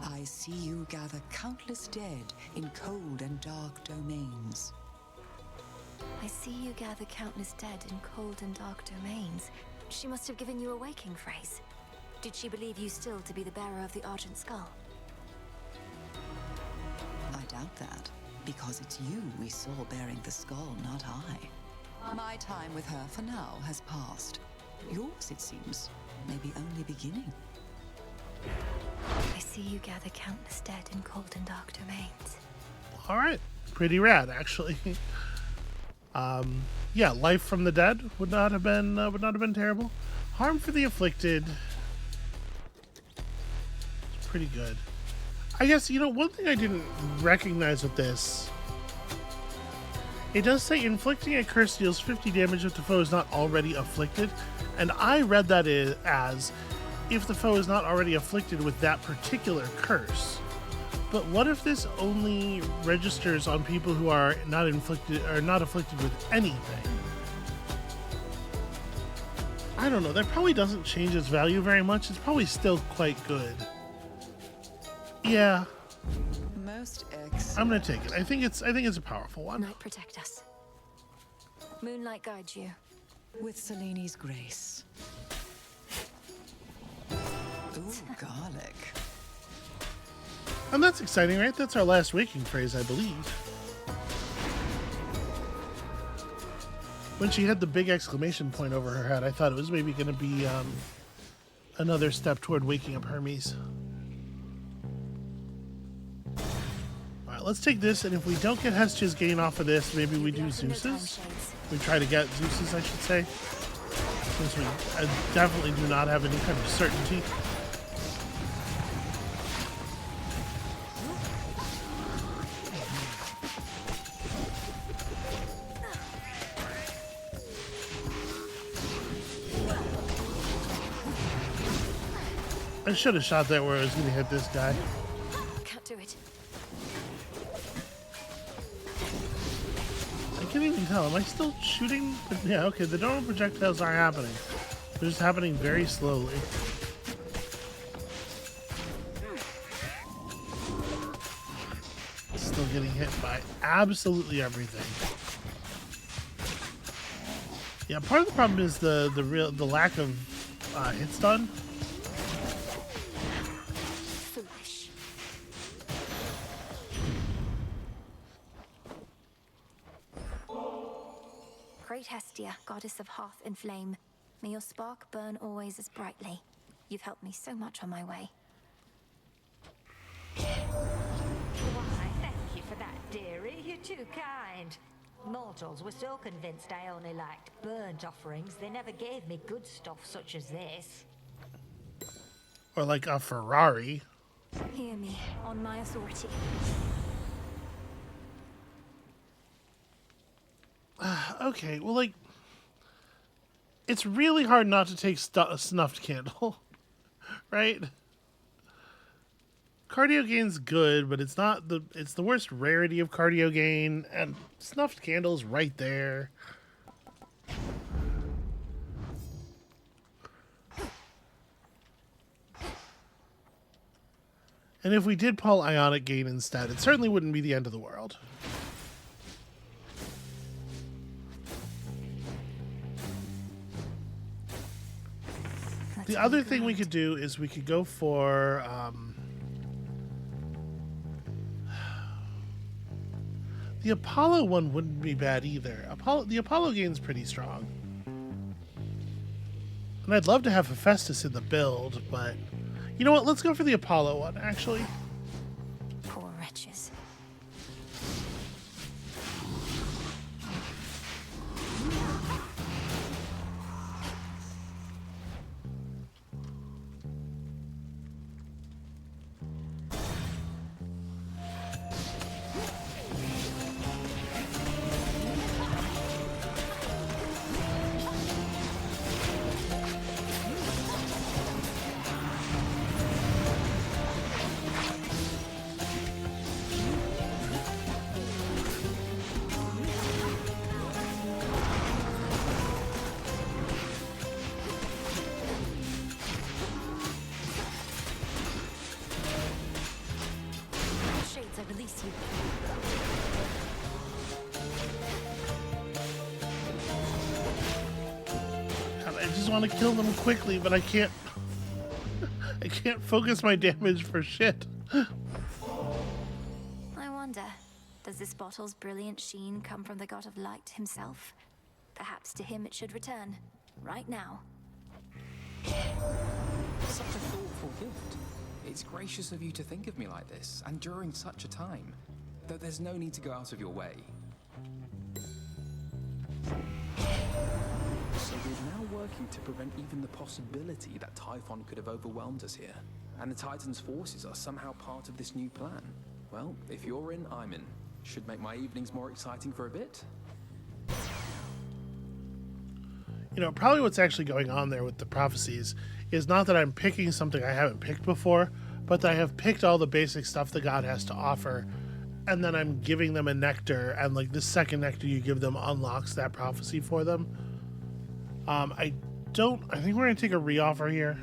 I see you gather countless dead in cold and dark domains. I see you gather countless dead in cold and dark domains. She must have given you a waking phrase. Did she believe you still to be the bearer of the Argent Skull? I doubt that, because it's you we saw bearing the skull, not I. My time with her for now has passed. Yours, it seems, may be only beginning. I see you gather countless dead in cold and dark domains. All right, pretty rad, actually. Yeah, life from the dead would not have been terrible. Harm for the afflicted. It's pretty good. I guess, one thing I didn't recognize with this, it does say inflicting a curse deals 50 damage if the foe is not already afflicted, and I read that as if the foe is not already afflicted with that particular curse. But what if this only registers on people who are not afflicted with anything? I don't know. That probably doesn't change its value very much. It's probably still quite good. Yeah. Most excellent. I'm gonna take it. I think it's a powerful one. Night protect us. Moonlight guides you. With Selene's grace. Right. Ooh, garlic. And that's exciting, right? That's our last waking phrase, I believe. When she had the big exclamation point over her head, I thought it was maybe going to be another step toward waking up Hermes. Alright, let's take this, and if we don't get Hestia's gain off of this, maybe we do Zeus's. We try to get Zeus's, I should say. Since we definitely do not have any kind of certainty. I should have shot that where I was going to hit this guy. Can't do it. I can't even tell. Am I still shooting? Yeah, okay. The normal projectiles are happening. They're just happening very slowly. Still getting hit by absolutely everything. Yeah, part of the problem is the lack of hit stun. Foolish. Great Hestia, goddess of hearth and flame, may your spark burn always as brightly. You've helped me so much on my way. Why, thank you for that, dearie. You're too kind. Mortals were so convinced I only liked burnt offerings, they never gave me good stuff such as this. Or like a Ferrari. Hear me, on my authority. Okay, well, like, it's really hard not to take a snuffed candle, right? Cardio gain's good, but it's not it's the worst rarity of cardio gain, and snuffed candle's right there. And if we did pull ionic gain instead, it certainly wouldn't be the end of the world. The other thing we could do is we could go for the Apollo one wouldn't be bad either. The Apollo gain's pretty strong. And I'd love to have Hephaestus in the build, but you know what? Let's go for the Apollo one, actually. Poor wretches. Shades, I release you. God, I just want to kill them quickly, but I can't. I can't focus my damage for shit. I wonder, does this bottle's brilliant sheen come from the god of light himself? Perhaps to him it should return, right now. Such a thoughtful gift. It's gracious of you to think of me like this, and during such a time. Though there's no need to go out of your way. So we're now working to prevent even the possibility that Typhon could have overwhelmed us here. And the Titan's forces are somehow part of this new plan. Well, if you're in, I'm in. Should make my evenings more exciting for a bit. You know, probably what's actually going on there with the prophecies is not that I'm picking something I haven't picked before, but that I have picked all the basic stuff that God has to offer, and then I'm giving them a nectar, and like the second nectar you give them unlocks that prophecy for them. I think we're gonna take a re-offer here.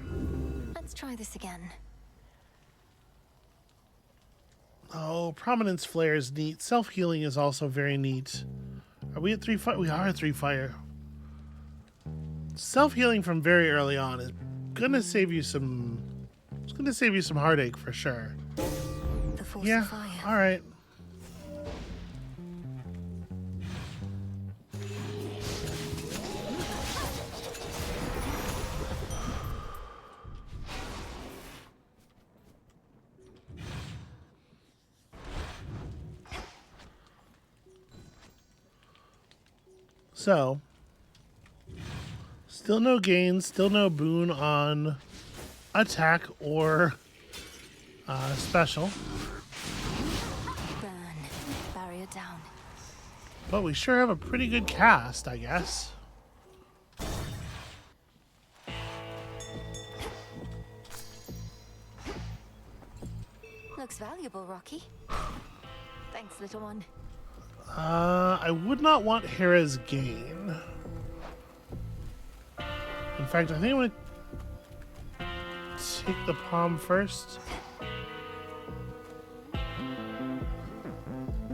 Let's try this again. Oh, Prominence Flare is neat. Self-healing is also very neat. Are we at 3 fire? We are at 3 fire. Self-healing from very early on is gonna save you some It's going to save you some heartache for sure. The force Yeah, of fire. all right. So, still no gains, still no boon on attack or special. Burn. Barrier down. But we sure have a pretty good cast, I guess. Looks valuable, Rocky. Thanks, little one. I would not want Hera's gain. In fact, I think I'm going to take the palm first.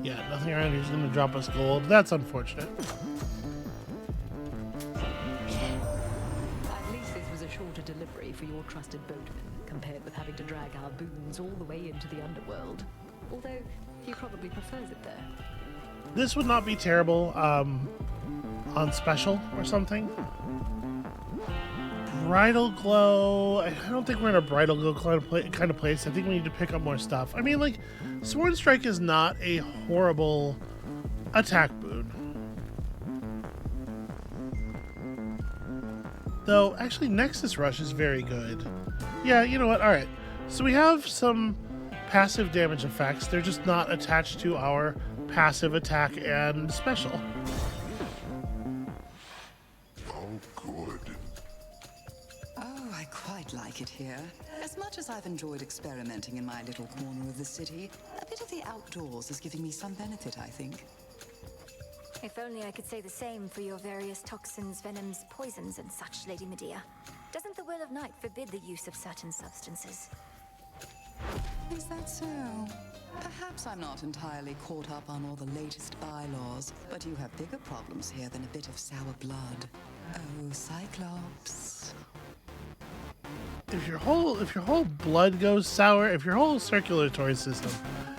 Yeah, nothing around here is going to drop us gold. That's unfortunate. At least this was a shorter delivery for your trusted boatman, compared with having to drag our boons all the way into the Underworld. Although, he probably prefers it there. This would not be terrible on special or something. Bridal glow. I don't think we're in a bridal glow kind of place. I think we need to pick up more stuff. I mean, like, Sword Strike is not a horrible attack boon. Though, actually, Nexus Rush is very good. Yeah, you know what? All right. So we have some passive damage effects. They're just not attached to our passive attack and special. Oh, good. Oh, I quite like it here. As much as I've enjoyed experimenting in my little corner of the city, a bit of the outdoors is giving me some benefit, I think. If only I could say the same for your various toxins, venoms, poisons, and such, Lady Medea. Doesn't the Will of Night forbid the use of certain substances? Is that so? Perhaps I'm not entirely caught up on all the latest bylaws, but you have bigger problems here than a bit of sour blood. Oh, Cyclops. If your whole blood goes sour, if your whole circulatory system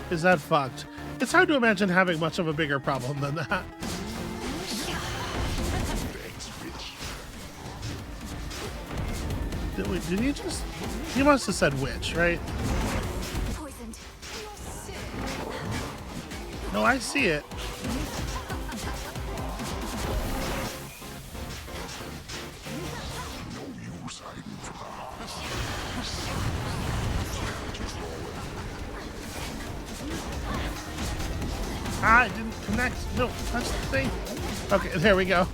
is that fucked, it's hard to imagine having much of a bigger problem than that. Did he just... He must have said witch, right? Poisoned. No, I see it. Ah, it didn't connect. No, touch the thing. Okay, there we go.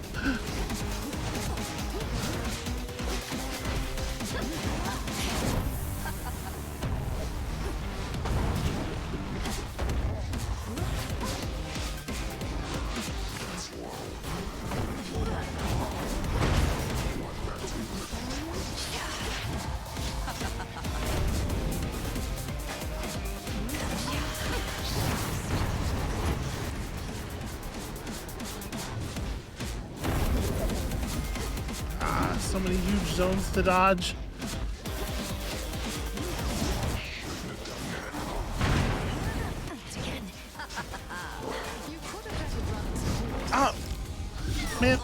So many huge zones to dodge. Oh, man,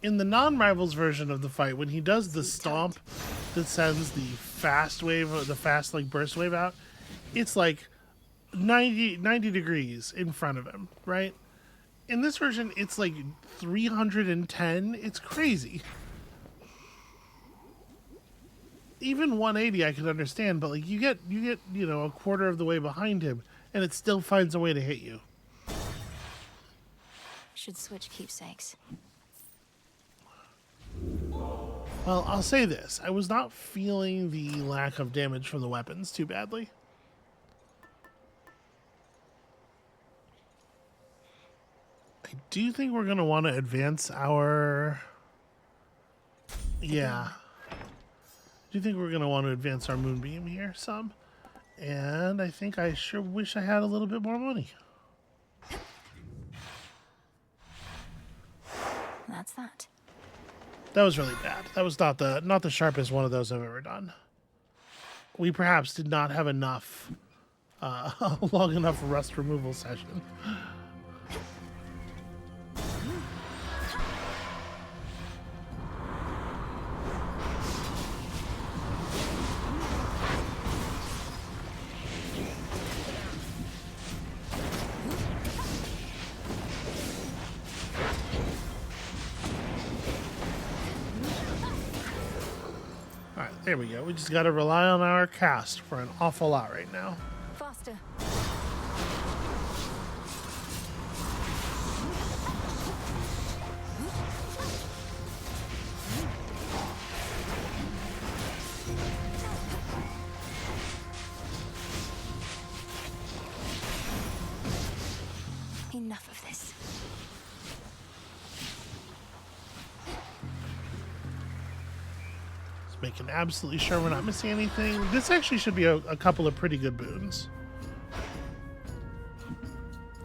in the non-rivals version of the fight, when he does the stomp that sends the fast wave, the fast like burst wave out, it's like 90 degrees in front of him, right? In this version, it's like 310. It's crazy. Even 180 I could understand, but like you get you know, a quarter of the way behind him, and it still finds a way to hit you. Should switch keepsakes. Well, I'll say this. I was not feeling the lack of damage from the weapons too badly. I do think we're going to want to advance our... Yeah. I do think we're going to want to advance our Moonbeam here some. And I think I sure wish I had a little bit more money. That's that. That was really bad. That was not the sharpest one of those I've ever done. We perhaps did not have enough long enough rust removal session. Alright, there we go. We just gotta rely on our cast for an awful lot right now. Faster. Enough of this. Just making absolutely sure we're not missing anything. This actually should be a couple of pretty good boons.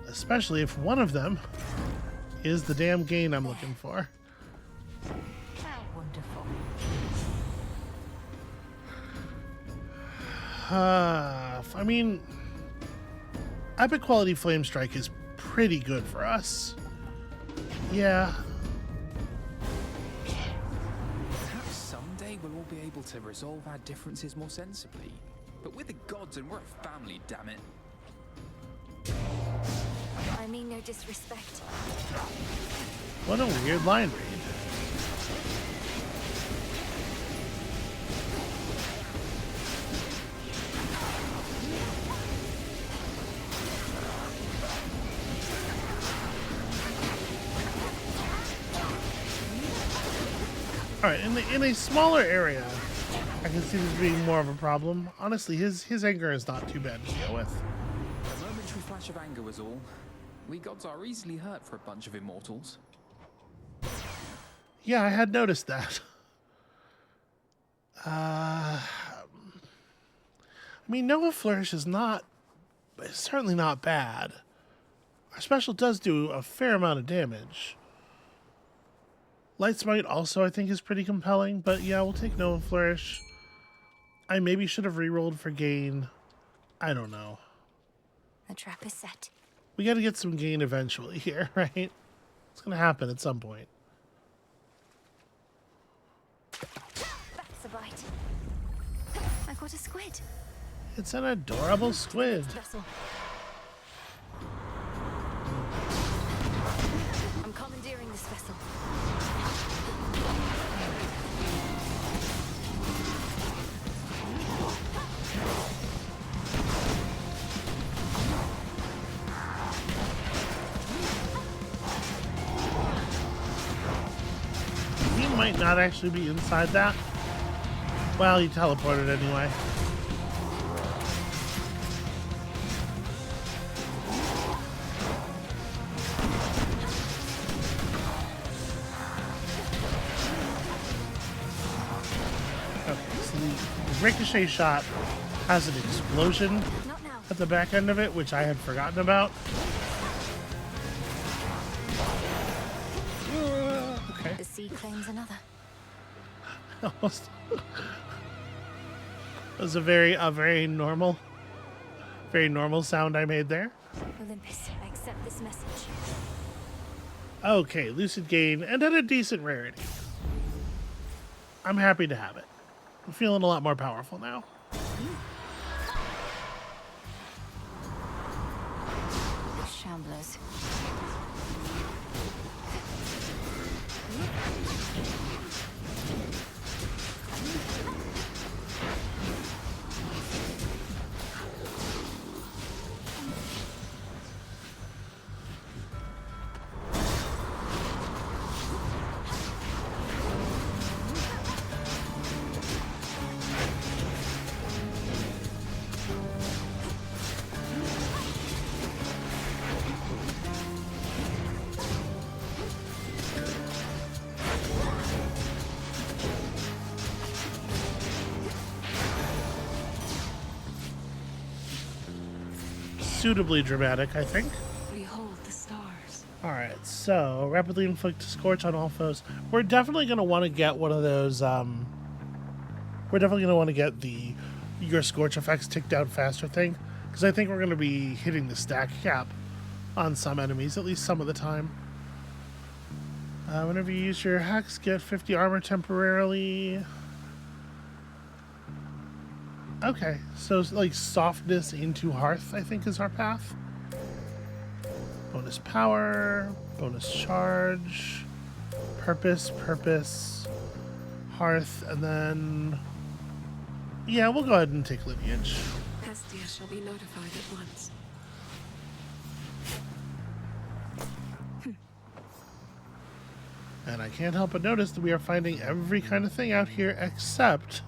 Especially if one of them is the damn gain I'm looking for. How wonderful. I mean, epic quality flame strike is pretty good for us. Yeah. Perhaps someday we'll all be able to resolve our differences more sensibly. But we're the gods and we're a family, damn it. I mean no disrespect. What a weird line read. Alright, in a smaller area, I can see this being more of a problem. Honestly, his anger is not too bad to deal with. A momentary flash of anger was all. We gods are easily hurt for a bunch of immortals. Yeah, I had noticed that. I mean, Nova Flourish is certainly not bad. Our special does do a fair amount of damage. Light Smite also, I think, is pretty compelling, but yeah, we'll take Nova Flourish. I maybe should have rerolled for gain. I don't know. The trap is set. We gotta get some gain eventually here, right? It's gonna happen at some point. That's a bite. I caught a squid. It's an adorable squid. Vessel. I'm commandeering this vessel. He might not actually be inside that. Well, he teleported anyway. Okay, so the ricochet shot has an explosion at the back end of it, which I had forgotten about. Okay. The sea claims another. Almost. That was a very normal sound I made there. Olympus, I accept this message. Okay, Lucid Gain, and at a decent rarity. I'm happy to have it. I'm feeling a lot more powerful now. The Shamblers. suitably dramatic, I think. Behold the stars. Alright, so rapidly inflict scorch on all foes. We're definitely going to want to get one of those, we're definitely going to want to get the your scorch effects tick down faster thing, because I think we're going to be hitting the stack cap on some enemies, at least some of the time. Whenever you use your hex, get 50 armor temporarily. Okay, so like softness into hearth, I think, is our path. Bonus power, bonus charge, purpose, hearth, and then... yeah, we'll go ahead and take lineage. Hestia shall be notified at once. And I can't help but notice that we are finding every kind of thing out here except...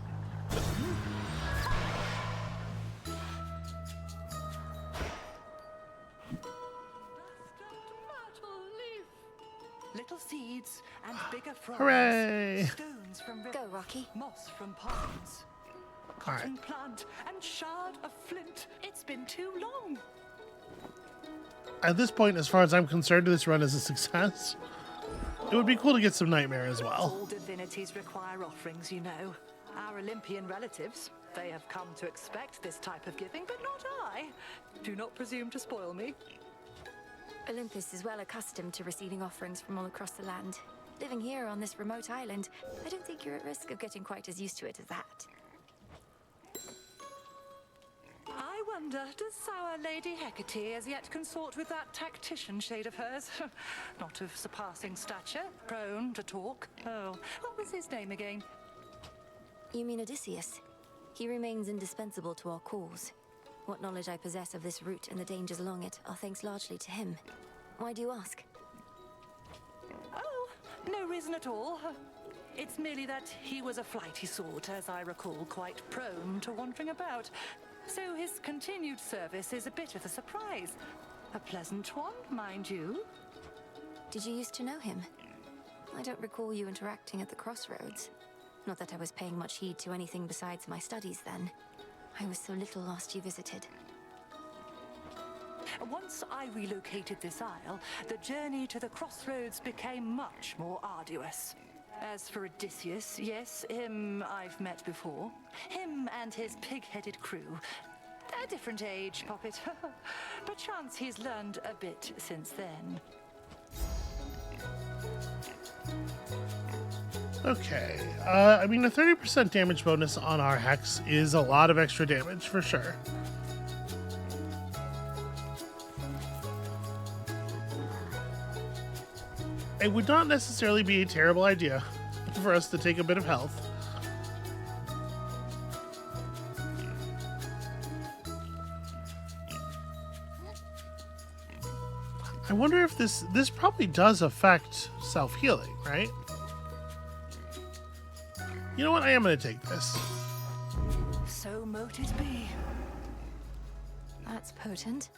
Little seeds and bigger frogs. Hooray! Stones from Go, Rocky. moss from ponds. Cotton plant and shard of flint. It's been too long. At this point, as far as I'm concerned, this run is a success. It would be cool to get some Nightmare as well. All divinities require offerings, you know. Our Olympian relatives, they have come to expect this type of giving, but not I. Do not presume to spoil me. Olympus is well accustomed to receiving offerings from all across the land. Living here on this remote island, I don't think you're at risk of getting quite as used to it as that. I wonder, does our Lady Hecate as yet consort with that tactician shade of hers? Not of surpassing stature, prone to talk. Oh, what was his name again? You mean Odysseus? He remains indispensable to our cause. What knowledge I possess of this route and the dangers along it are thanks largely to him. Why do you ask? Oh, no reason at all. It's merely that he was a flighty sort, as I recall, quite prone to wandering about. So his continued service is a bit of a surprise. A pleasant one, mind you. Did you used to know him? I don't recall you interacting at the crossroads. Not that I was paying much heed to anything besides my studies then. I was so little last you visited. Once I relocated this isle, the journey to the crossroads became much more arduous. As for Odysseus, yes, him I've met before. Him and his pig-headed crew. A different age, Poppet. Perchance he's learned a bit since then. Okay, I mean, a 30% damage bonus on our Hex is a lot of extra damage, for sure. It would not necessarily be a terrible idea for us to take a bit of health. I wonder if this probably does affect self-healing, right? You know what? I am going to take this. So mote it be. That's potent.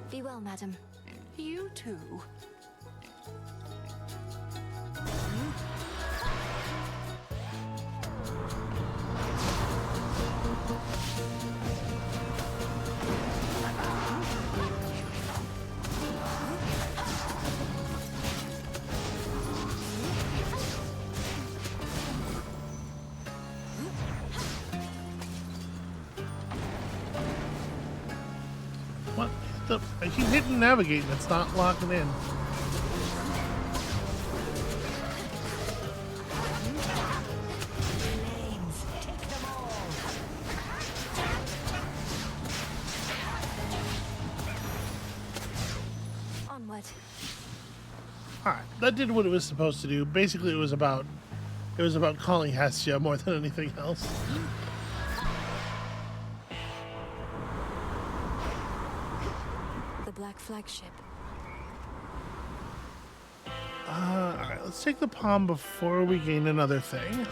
Be well, madam. You too. What? I keep hitting navigate and it's not locking in. Onward. Alright, that did what it was supposed to do. Basically, it was about calling Hestia more than anything else. The Black Flagship. Alright, let's take the palm before we gain another thing.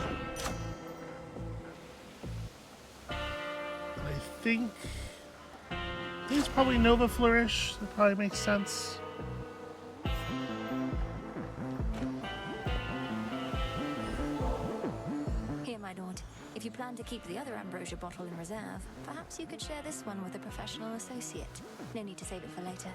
I think it's probably Nova Flourish. That probably makes sense. Here, my lord. If you plan to keep the other ambrosia bottle in reserve, perhaps you could share this one with a professional associate. No need to save it for later.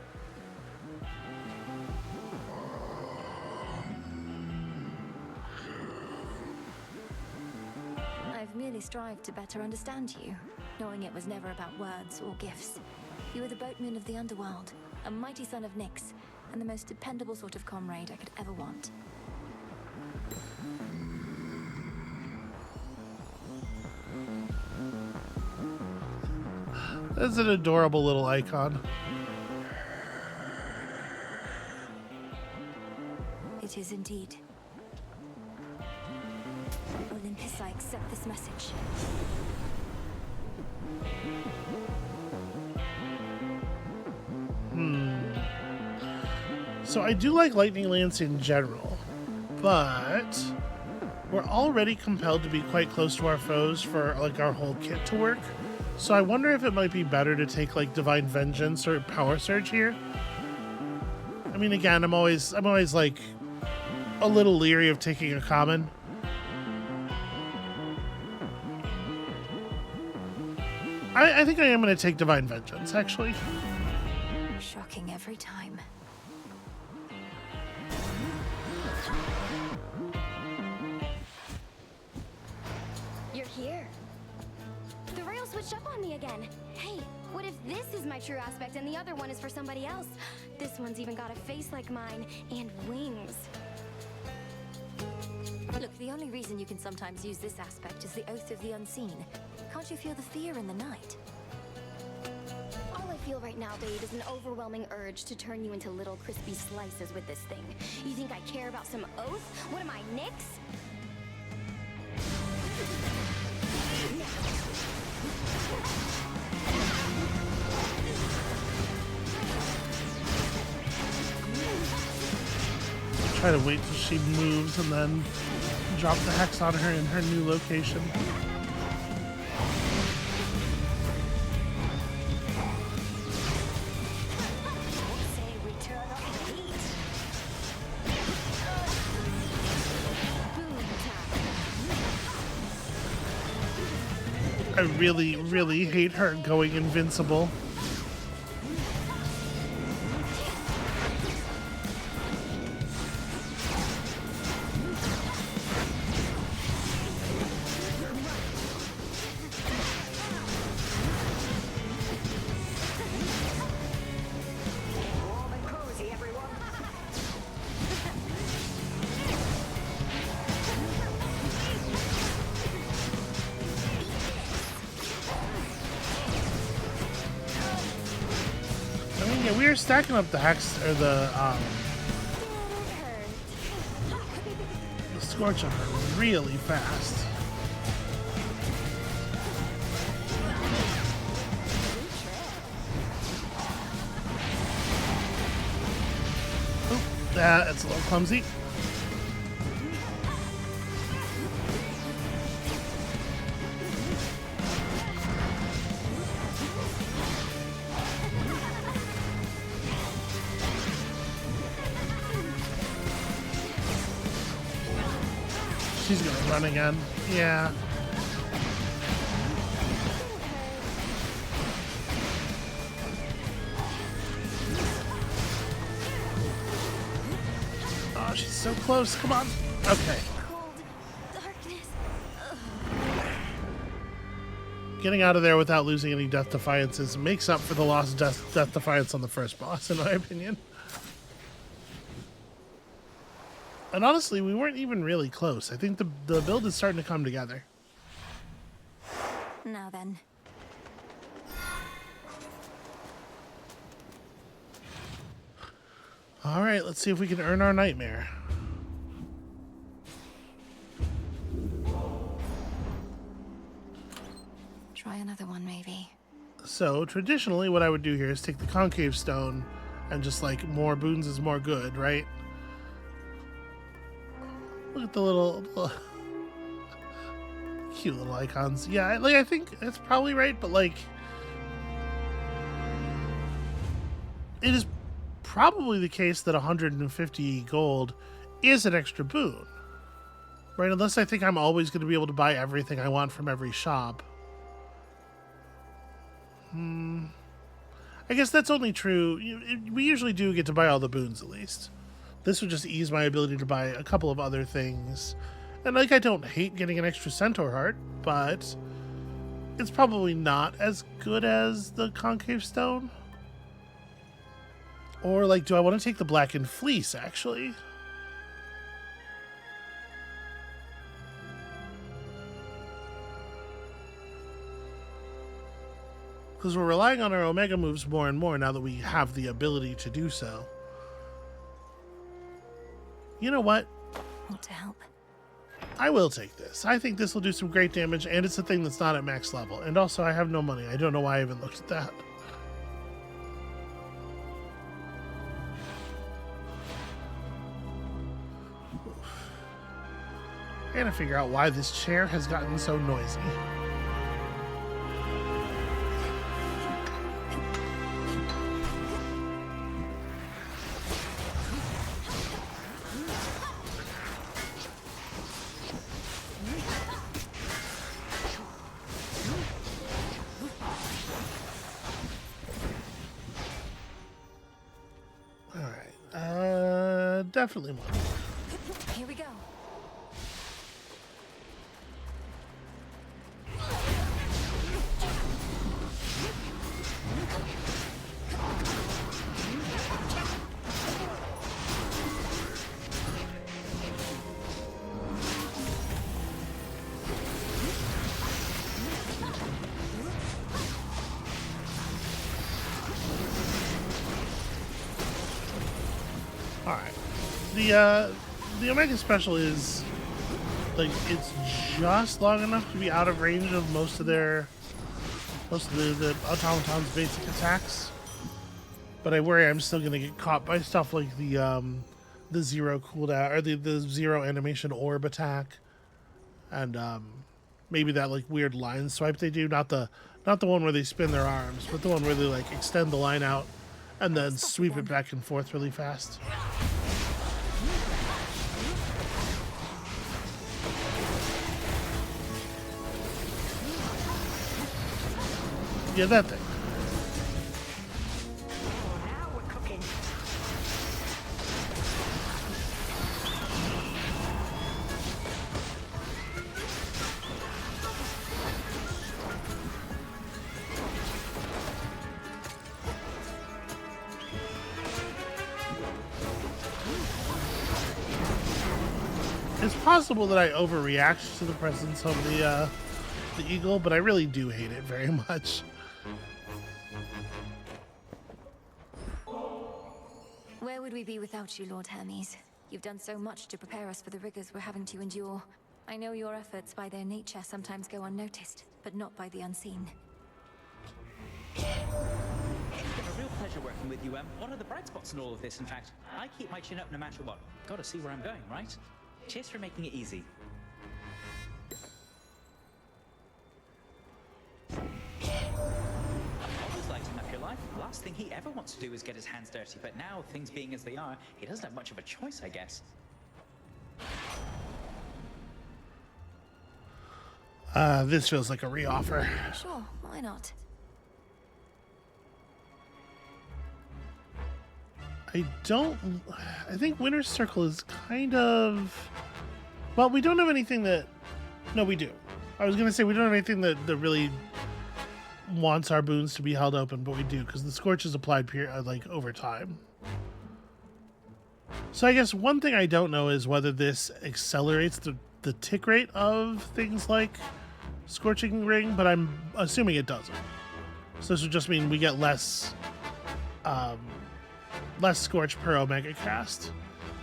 I've merely strived to better understand you, knowing it was never about words or gifts. You were the boatman of the Underworld, a mighty son of Nyx, and the most dependable sort of comrade I could ever want. That's an adorable little icon. It is indeed. Olympus, I accept this message. So I do like Lightning Lance in general, but we're already compelled to be quite close to our foes for like our whole kit to work. So I wonder if it might be better to take like Divine Vengeance or Power Surge here. I mean, again, I'm always like a little leery of taking a common. I think I am going to take Divine Vengeance, actually. Shocking every time. You're here. The rail switched up on me again. Hey, what if this is my true aspect and the other one is for somebody else? This one's even got a face like mine and wings. Look, the only reason you can sometimes use this aspect is the Oath of the Unseen. Can't you feel the fear in the night? All I feel right now, babe, is an overwhelming urge to turn you into little crispy slices with this thing. You think I care about some oath? What am I, Nyx? Try to wait till she moves and then drop the hex on her in her new location. I really, really hate her going invincible. Yeah, we are stacking up the hex or the scorch on her really fast. Oh, that's a little clumsy. She's gonna run again. Yeah. Oh, she's so close. Come on. Okay. Getting out of there without losing any Death Defiances makes up for the lost Death Defiance on the first boss, in my opinion. And honestly, we weren't even really close. I think the build is starting to come together. Now then. All right, let's see if we can earn our nightmare. Try another one, maybe. So, traditionally, what I would do here is take the concave stone and just like more boons is more good, right? Look at the little cute little icons. Yeah, I think that's probably right, but like it is probably the case that 150 gold is an extra boon. Right, unless I think I'm always going to be able to buy everything I want from every shop. I guess that's only true. We usually do get to buy all the boons, at least. This would just ease my ability to buy a couple of other things. And, like, I don't hate getting an extra centaur heart, but it's probably not as good as the concave stone. Or, like, do I want to take the blackened fleece, actually? Because we're relying on our Omega moves more and more now that we have the ability to do so. You know what? Want to help? I will take this. I think this will do some great damage, and it's a thing that's not at max level. And also, I have no money. I don't know why I even looked at that. I gotta figure out why this chair has gotten so noisy. Definitely more. Here we go. The Omega Special is, like, it's just long enough to be out of range of most of the automaton's basic attacks. But I worry I'm still gonna get caught by stuff like the zero cooldown or the zero animation orb attack, and maybe that like weird line swipe they do. Not the one where they spin their arms, but the one where they like extend the line out and then sweep it back and forth really fast. Yeah, that thing. Now we're cooking. It's possible that I overreact to the presence of the eagle, but I really do hate it very much. Where would we be without you, Lord Hermes? You've done so much to prepare us for the rigors we're having to endure. I know your efforts by their nature sometimes go unnoticed, but not by the unseen. It's been a real pleasure working with you, What are the bright spots in all of this, in fact? I keep my chin up no matter what. Gotta see where I'm going, right? Cheers for making it easy. Always lighting up your life. Last thing he ever wants to do is get his hands dirty, but now, things being as they are, he doesn't have much of a choice, I guess. This feels like a reoffer. Sure, why not? I think Winter's Circle is kind of... Well, we don't have anything that... No, we do. I was going to say we don't have anything that really wants our boons to be held open, but we do, because the Scorch is applied like over time. So I guess one thing I don't know is whether this accelerates the tick rate of things like Scorching Ring, but I'm assuming it doesn't. So this would just mean we get less Scorch per Omega cast.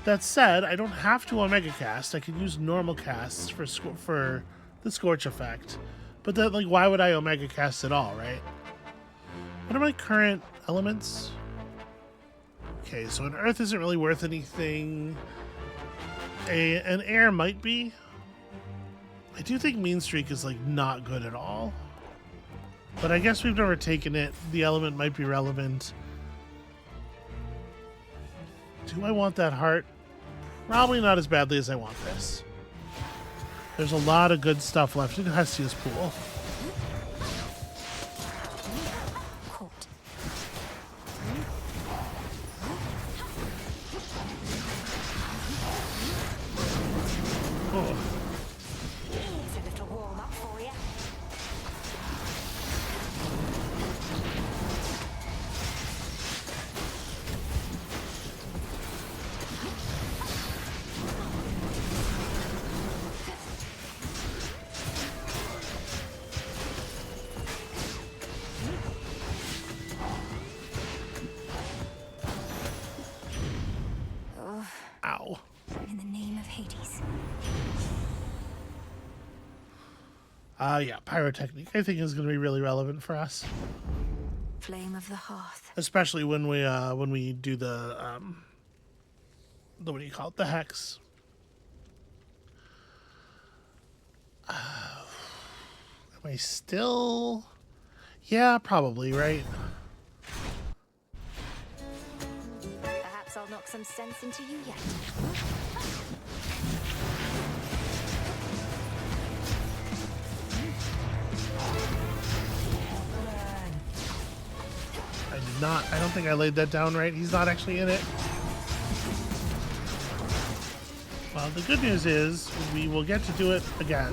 That said, I don't have to Omega cast. I can use normal casts for the Scorch effect. But then, like, why would I Omega cast at all, right? What are my current elements? Okay, so an Earth isn't really worth anything. An Air might be. I do think Mean Streak is, like, not good at all. But I guess we've never taken it. The element might be relevant. Do I want that heart? Probably not as badly as I want this. There's a lot of good stuff left in Hestia's pool. Oh. Here's a little warm-up for you. Ow. In the name of Hades. Yeah, pyrotechnique I think is going to be really relevant for us. Flame of the hearth. Especially when we do the what do you call it? The hex. Am I still? Yeah, probably, right? Perhaps I'll knock some sense into you yet. I don't think I laid that down right. He's not actually in it. Well, the good news is we will get to do it again.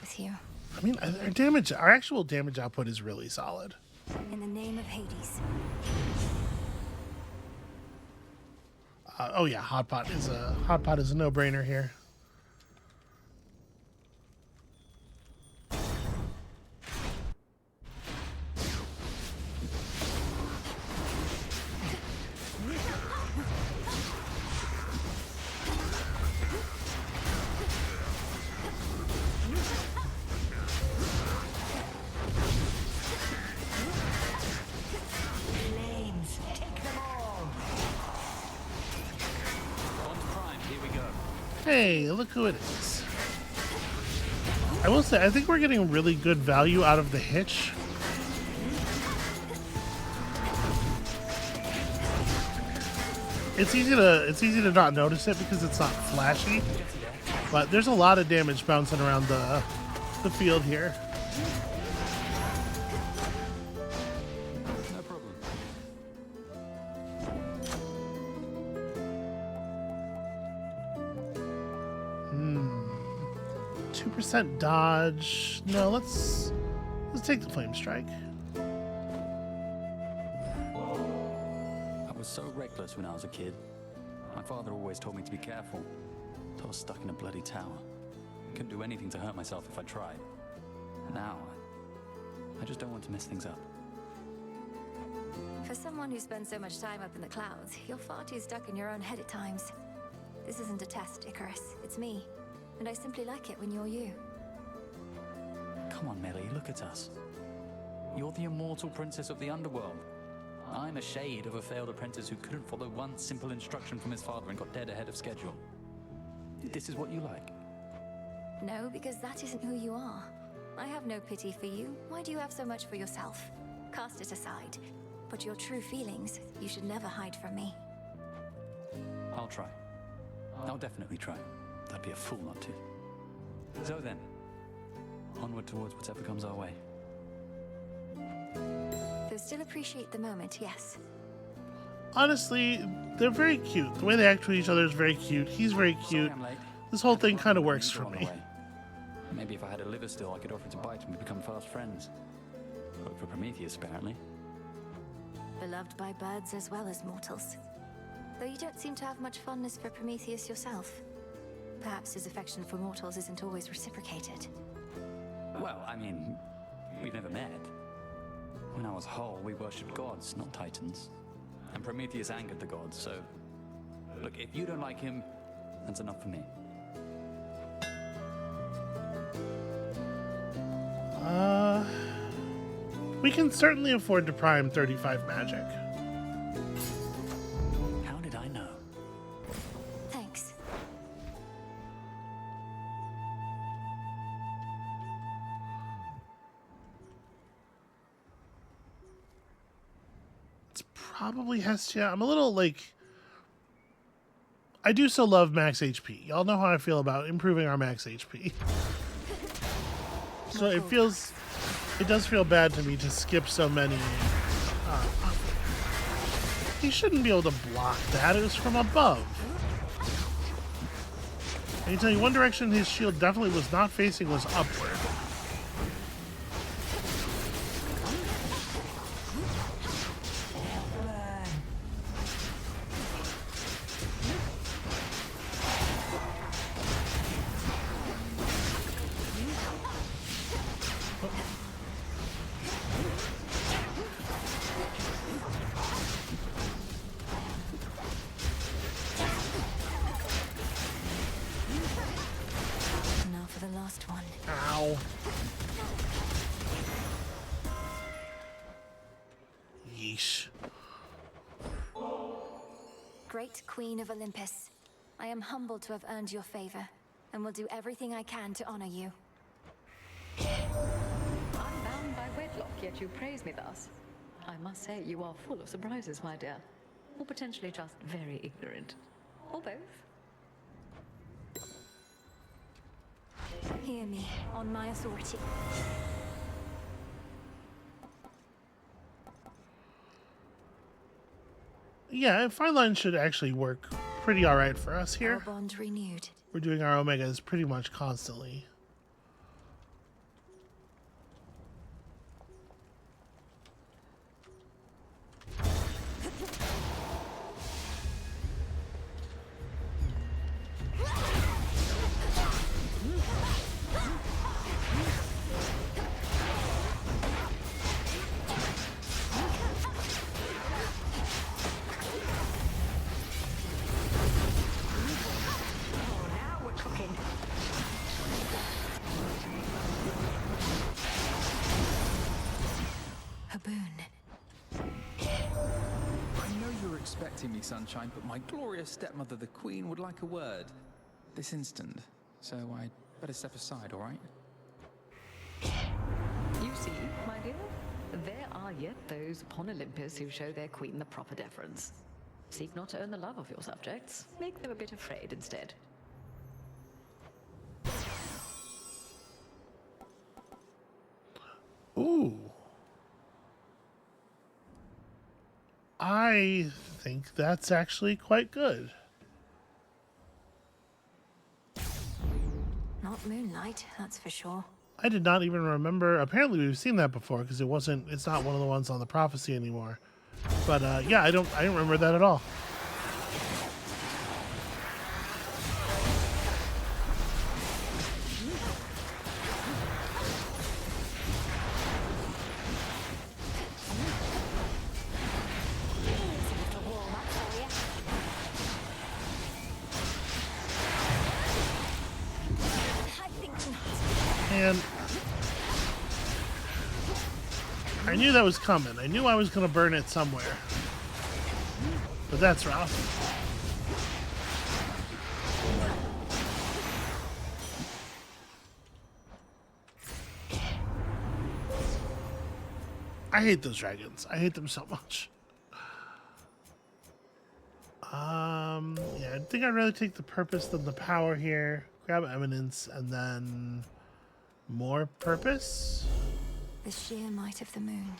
With you. I mean, our actual damage output is really solid. In the name of Hades. Oh yeah, hot pot is a no-brainer here. Hey, look who it is. I will say, I think we're getting really good value out of the hitch. It's easy to not notice it because it's not flashy, but there's a lot of damage bouncing around the field here. No problem. 2% dodge. No, let's take the flame strike. I was so reckless when I was a kid. My father always told me to be careful. I was stuck in a bloody tower. Couldn't do anything to hurt myself if I tried. Now, I just don't want to mess things up. For someone who spends so much time up in the clouds, you're far too stuck in your own head at times. This isn't a test, Icarus. It's me. And I simply like it when you're you. Come on, Melly, look at us. You're the immortal princess of the Underworld. I'm a shade of a failed apprentice who couldn't follow one simple instruction from his father and got dead ahead of schedule. This is what you like? No, because that isn't who you are. I have no pity for you. Why do you have so much for yourself? Cast it aside. But your true feelings, you should never hide from me. I'll try. I'll definitely try. I'd be a fool not to. So then, onward towards whatever comes our way. Though still appreciate the moment, yes. Honestly, they're very cute. The way they act with each other is very cute. He's very cute. This whole thing kind of works for me. Maybe if I had a liver still, I could offer to bite and we'd become fast friends. Hope for Prometheus, apparently. Beloved by birds as well as mortals. Though you don't seem to have much fondness for Prometheus yourself. Perhaps his affection for mortals isn't always reciprocated. Well, I mean, we've never met. When I was whole, we worshipped gods, not titans. And Prometheus angered the gods, so... Look, if you don't like him, that's enough for me. We can certainly afford to prime 35 magic. How did I know? Thanks. It's probably Hestia. I'm a little like... I do so love max HP. Y'all know how I feel about improving our max HP. So it does feel bad to me to skip so many. He shouldn't be able to block that. It was from above. I can tell you one direction his shield definitely was not facing was upward. Now for the last one. Ow. Yeesh. Great Queen of Olympus, I am humbled to have earned your favor, and will do everything I can to honor you. I'm bound by wedlock, yet you praise me thus. I must say you are full of surprises, my dear. Or potentially just very ignorant. Or both. Hear me, on my authority. Yeah, Fine Line should actually work pretty alright for us Our here. bond renewed. We're doing our Omegas pretty much constantly. Now we're cooking. A boon. I know you're expecting me, Sunshine, but my glorious stepmother, the Queen, would like a word. This instant. So I'd better step aside, all right? You see, my dear, there are yet those upon Olympus who show their queen the proper deference. Seek not to earn the love of your subjects. Make them a bit afraid instead. Ooh. I think that's actually quite good. Not moonlight, that's for sure. I did not even remember. Apparently we've seen that before because it's not one of the ones on the prophecy anymore. But yeah, I didn't remember that at all. And I knew that was coming. I knew I was going to burn it somewhere. But that's rough. I hate those dragons. I hate them so much. Yeah, I think I'd rather take the purpose than the power here. Grab eminence and then more purpose. The sheer might of the moon.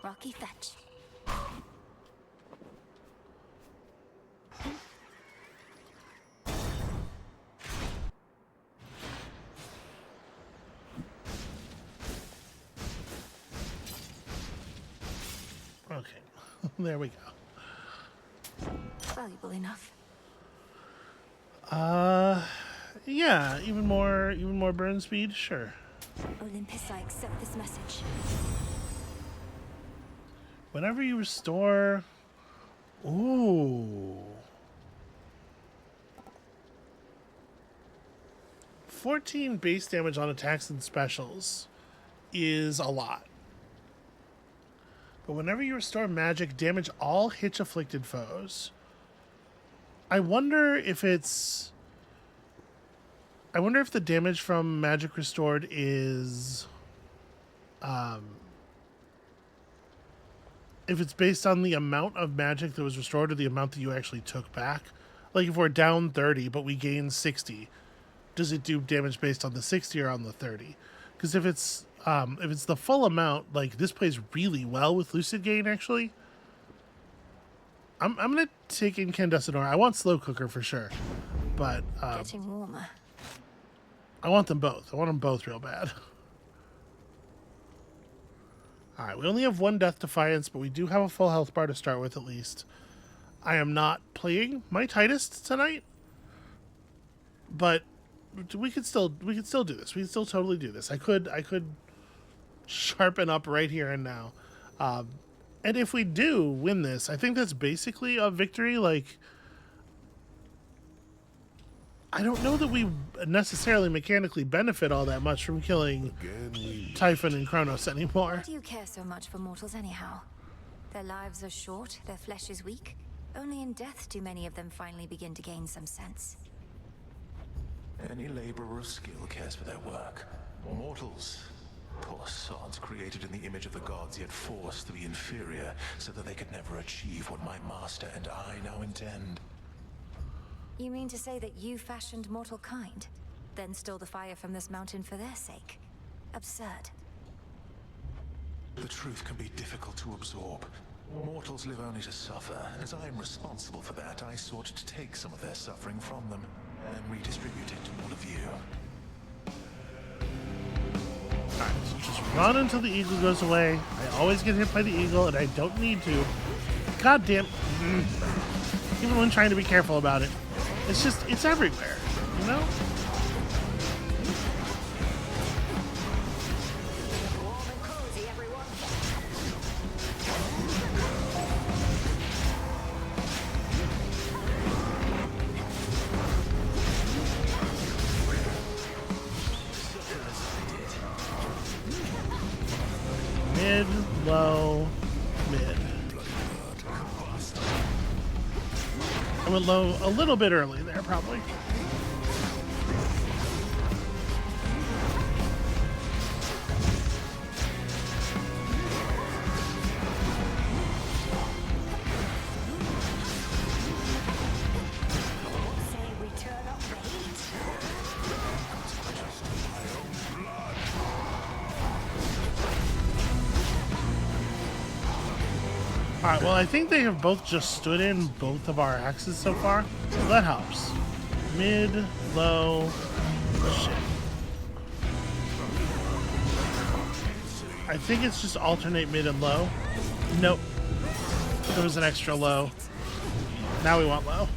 Rocky fetch. Okay, there we go. Valuable enough. Yeah, even more burn speed, sure. Olympus, I accept this message. Whenever you restore... Ooh. 14 base damage on attacks and specials is a lot. But whenever you restore magic, damage all hitch-afflicted foes. I wonder if it's... I wonder if the damage from magic restored is... if it's based on the amount of magic that was restored or the amount that you actually took back. Like if we're down 30, but we gain 60, does it do damage based on the 60 or on the 30? Because if it's the full amount, like this plays really well with Lucid Gain, actually. I'm gonna take Incandescent Ore. I want Slow Cooker for sure, but Getting warmer. I want them both. I want them both real bad. All right, we only have one Death Defiance, but we do have a full health bar to start with at least. I am not playing my tightest tonight, but we could still do this. We could still totally do this. I could sharpen up right here and now. And if we do win this, I think that's basically a victory. Like, I don't know that we necessarily mechanically benefit all that much from killing Typhon and Chronos anymore. Why do you care so much for mortals anyhow? Their lives are short, their flesh is weak. Only in death do many of them finally begin to gain some sense. Any laborer of skill cares for their work. Mortals, poor sods created in the image of the gods, yet forced to be inferior so that they could never achieve what my master and I now intend. You mean to say that you fashioned mortal kind, then stole the fire from this mountain for their sake? Absurd. The truth can be difficult to absorb. Mortals live only to suffer. As I am responsible for that, I sought to take some of their suffering from them and redistribute it to all of you. Alright, so just run until the eagle goes away. I always get hit by the eagle, and I don't need to. God damn. Even when trying to be careful about it. It's just, it's everywhere, you know? Mid, low, mid. I went low a little bit early there, probably. Alright, well, I think they have both just stood in both of our axes so far, so that helps. Mid, low, shit. I think it's just alternate mid and low. Nope. There was an extra low. Now we want low.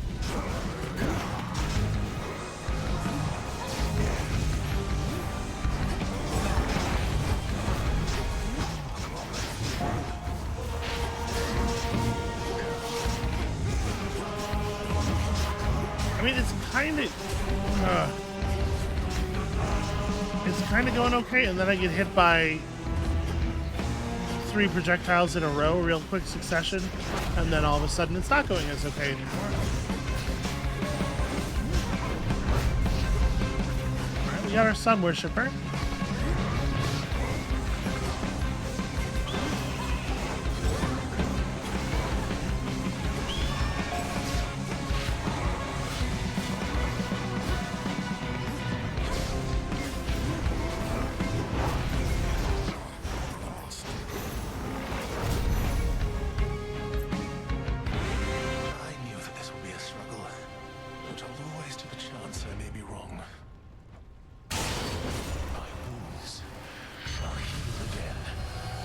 I mean, it's kind of going okay, and then I get hit by 3 projectiles in a row, real quick succession, and then all of a sudden it's not going as okay anymore. Alright, we got our Sun Worshipper.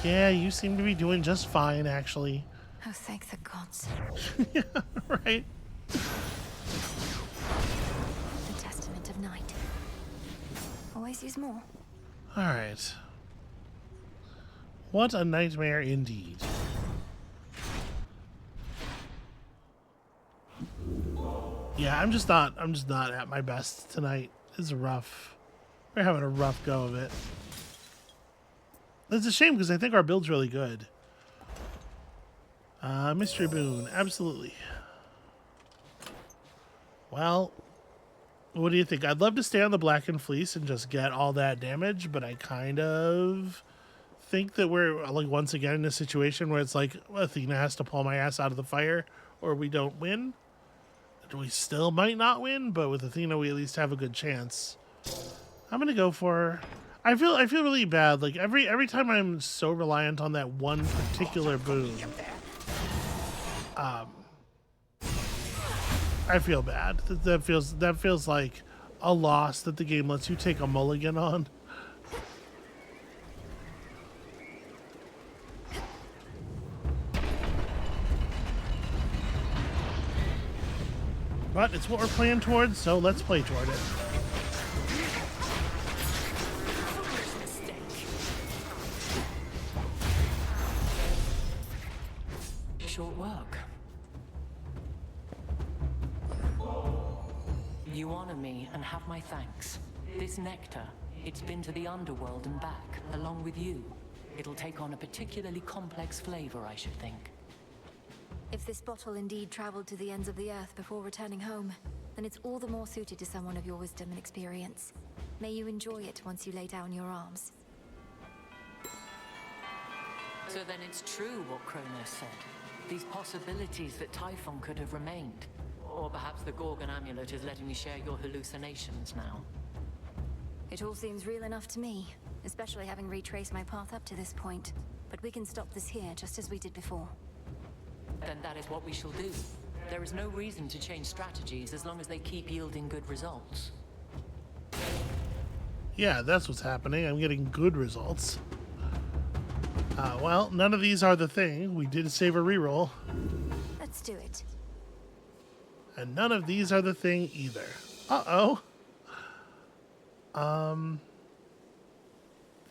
Yeah, you seem to be doing just fine, actually. Oh, thank the gods. Yeah, right. The Testament of Night. Always use more. Alright. What a nightmare indeed. Yeah, I'm just not at my best tonight. It's rough. We're having a rough go of it. It's a shame because I think our build's really good. Mystery boon, absolutely. Well, what do you think? I'd love to stay on the Blackened Fleece and just get all that damage, but I kind of think that we're like once again in a situation where it's like Athena has to pull my ass out of the fire or we don't win. We still might not win, but with Athena we at least have a good chance. I'm gonna go for. I feel really bad. Like every time I'm so reliant on that one particular boon. I feel bad. That feels like a loss that the game lets you take a mulligan on. But it's what we're playing towards, so let's play toward it. Short work. You honor me and have my thanks. This nectar, it's been to the Underworld and back, along with you. It'll take on a particularly complex flavor, I should think. If this bottle indeed traveled to the ends of the earth before returning home, then it's all the more suited to someone of your wisdom and experience. May you enjoy it once you lay down your arms. So then it's true what Chronos said. These possibilities that Typhon could have remained. Or perhaps the Gorgon amulet is letting me share your hallucinations now. It all seems real enough to me, especially having retraced my path up to this point. But we can stop this here, just as we did before. Then that is what we shall do. There is no reason to change strategies as long as they keep yielding good results. Yeah, that's what's happening. I'm getting good results. Well, none of these are the thing. We did save a reroll. Let's do it. And none of these are the thing either. Uh-oh.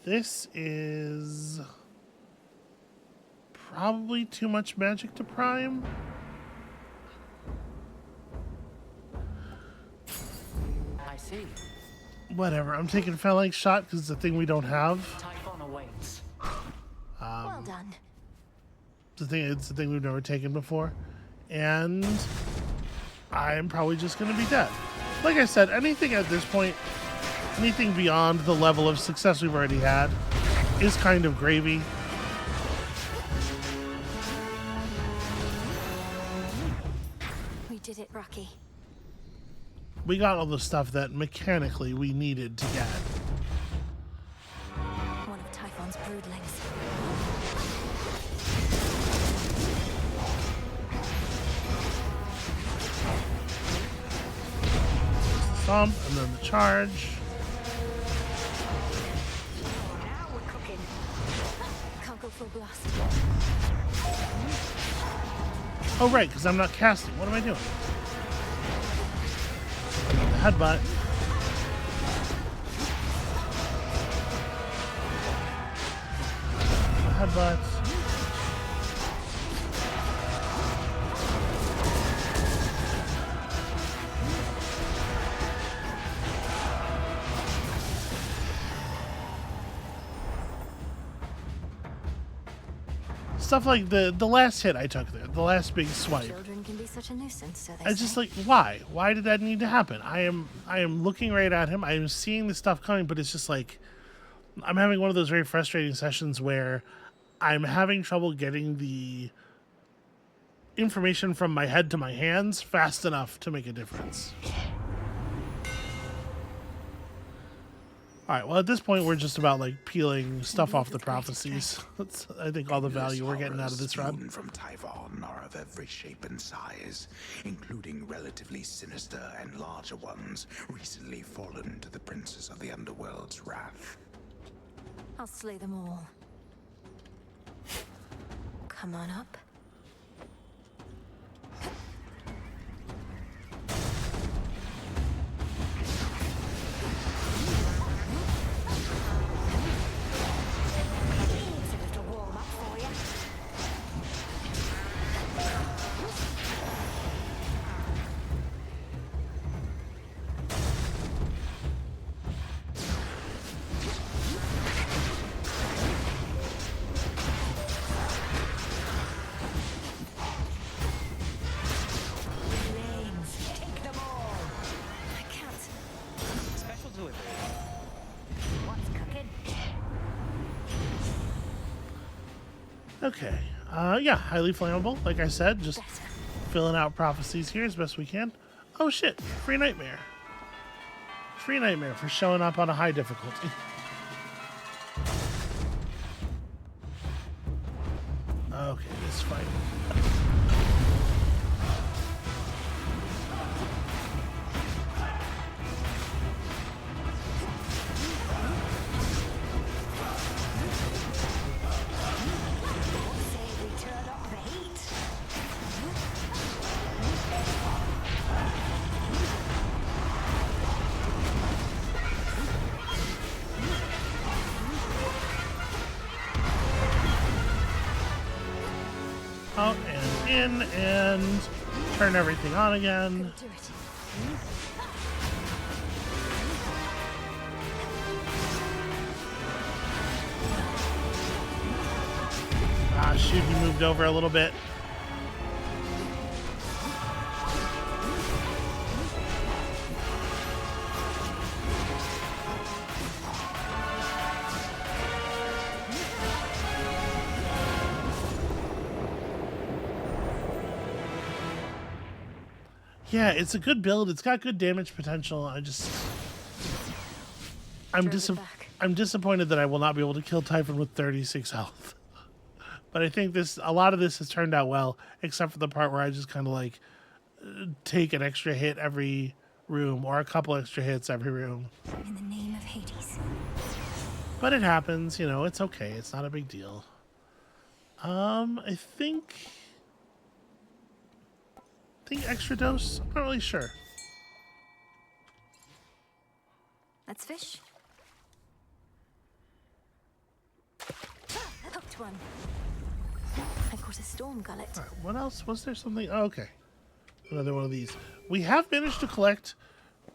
This is probably too much magic to prime. I see. Whatever, I'm taking Phalanx Shot because it's a thing we don't have. Typhon awaits. Well done. It's the thing we've never taken before. And I'm probably just going to be dead. Like I said, anything at this point, anything beyond the level of success we've already had is kind of gravy. We did it, Rocky. We got all the stuff that mechanically we needed to get. One of Typhon's broodlings. Thump, and then the charge. Now we're cooking. Can't go full blast. Oh, right, because I'm not casting. What am I doing? The headbutt. The headbutt. Stuff like the last hit I took there, the last big swipe. Children can be such a nuisance, so they It's just like, why? Why did that need to happen? I am looking right at him. I am seeing the stuff coming, but it's just like I'm having one of those very frustrating sessions where I'm having trouble getting the information from my head to my hands fast enough to make a difference. All right, well, at this point, we're just about, like, peeling stuff off the prophecies. That's, I think, all the value we're getting out of this run. From Typhon are of every shape and size, including relatively sinister and larger ones, recently fallen to the princes of the Underworld's wrath. I'll slay them all. Come on up. Okay. Yeah, highly flammable. Like I said, just filling out prophecies here as best we can. Oh shit, free nightmare. Free nightmare for showing up on a high difficulty. Okay, this fight. Out and in and turn everything on again. Ah, shoot, he moved over a little bit. Yeah, it's a good build. It's got good damage potential. I'm disappointed that I will not be able to kill Typhon with 36 health. But I think a lot of this has turned out well, except for the part where I just kind of like take an extra hit every room or a couple extra hits every room. In the name of Hades. But it happens, you know, it's okay. It's not a big deal. I think extra dose? I'm not really sure. Let's fish. Hooked one. I caught a storm gullet. All right, what else? Was there something? Oh, okay. Another one of these. We have managed to collect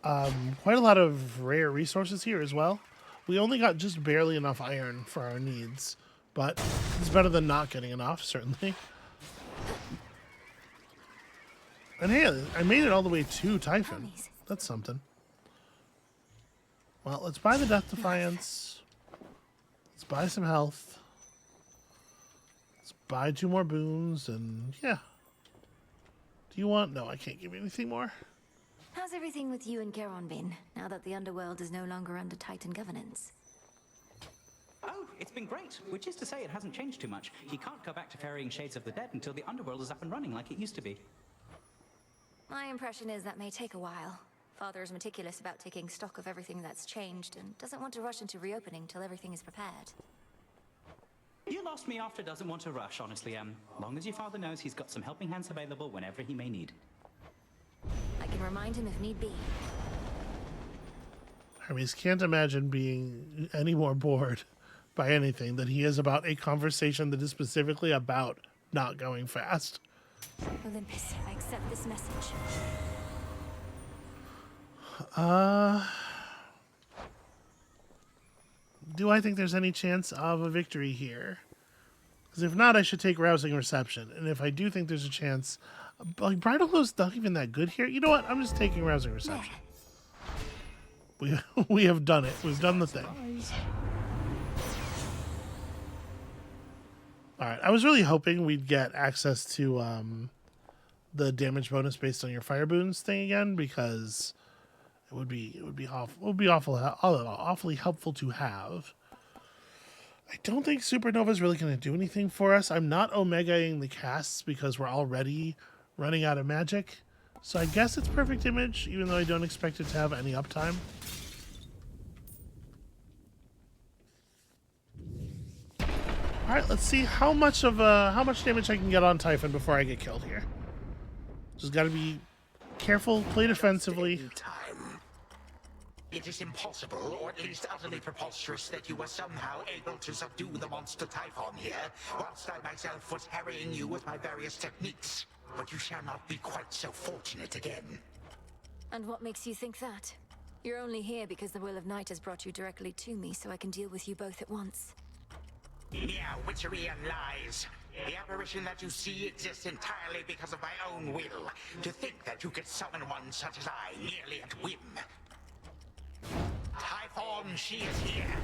quite a lot of rare resources here as well. We only got just barely enough iron for our needs, but it's better than not getting enough, certainly. And hey, I made it all the way to Typhon. That's something. Well, let's buy the Death Defiance. Let's buy some health. Let's buy 2 more boons, and yeah. Do you want... No, I can't give you anything more. How's everything with you and Charon been, now that the Underworld is no longer under Titan governance? Oh, it's been great, which is to say it hasn't changed too much. You can't go back to ferrying Shades of the Dead until the Underworld is up and running like it used to be. My impression is that may take a while. Father is meticulous about taking stock of everything that's changed and doesn't want to rush into reopening till everything is prepared. You lost me after doesn't want to rush, honestly, long as your father knows he's got some helping hands available whenever he may need. I can remind him if need be. Hermes can't imagine being any more bored by anything than he is about a conversation that is specifically about not going fast. Olympus, I accept this message. Do I think there's any chance of a victory here? Because if not, I should take Rousing Reception. And if I do think there's a chance, like, Bridal Glow's not even that good here. You know what? I'm just taking Rousing Reception. We have done it. We've done the thing. Alright, I was really hoping we'd get access to the damage bonus based on your fire boons thing again, because it would be awfully helpful to have. I don't think Supernova is really going to do anything for us. I'm not omegaing the casts because we're already running out of magic. So I guess it's Perfect Image, even though I don't expect it to have any uptime. All right, let's see how much damage I can get on Typhon before I get killed here. Just got to be careful, play defensively. It is impossible, or at least utterly preposterous, that you were somehow able to subdue the monster Typhon here, whilst I myself was harrying you with my various techniques. But you shall not be quite so fortunate again. And what makes you think that? You're only here because the Will of Night has brought you directly to me, so I can deal with you both at once. Mere witchery and lies. The apparition that you see exists entirely because of my own will. To think that you could summon one such as I merely at whim. Typhon, she is here.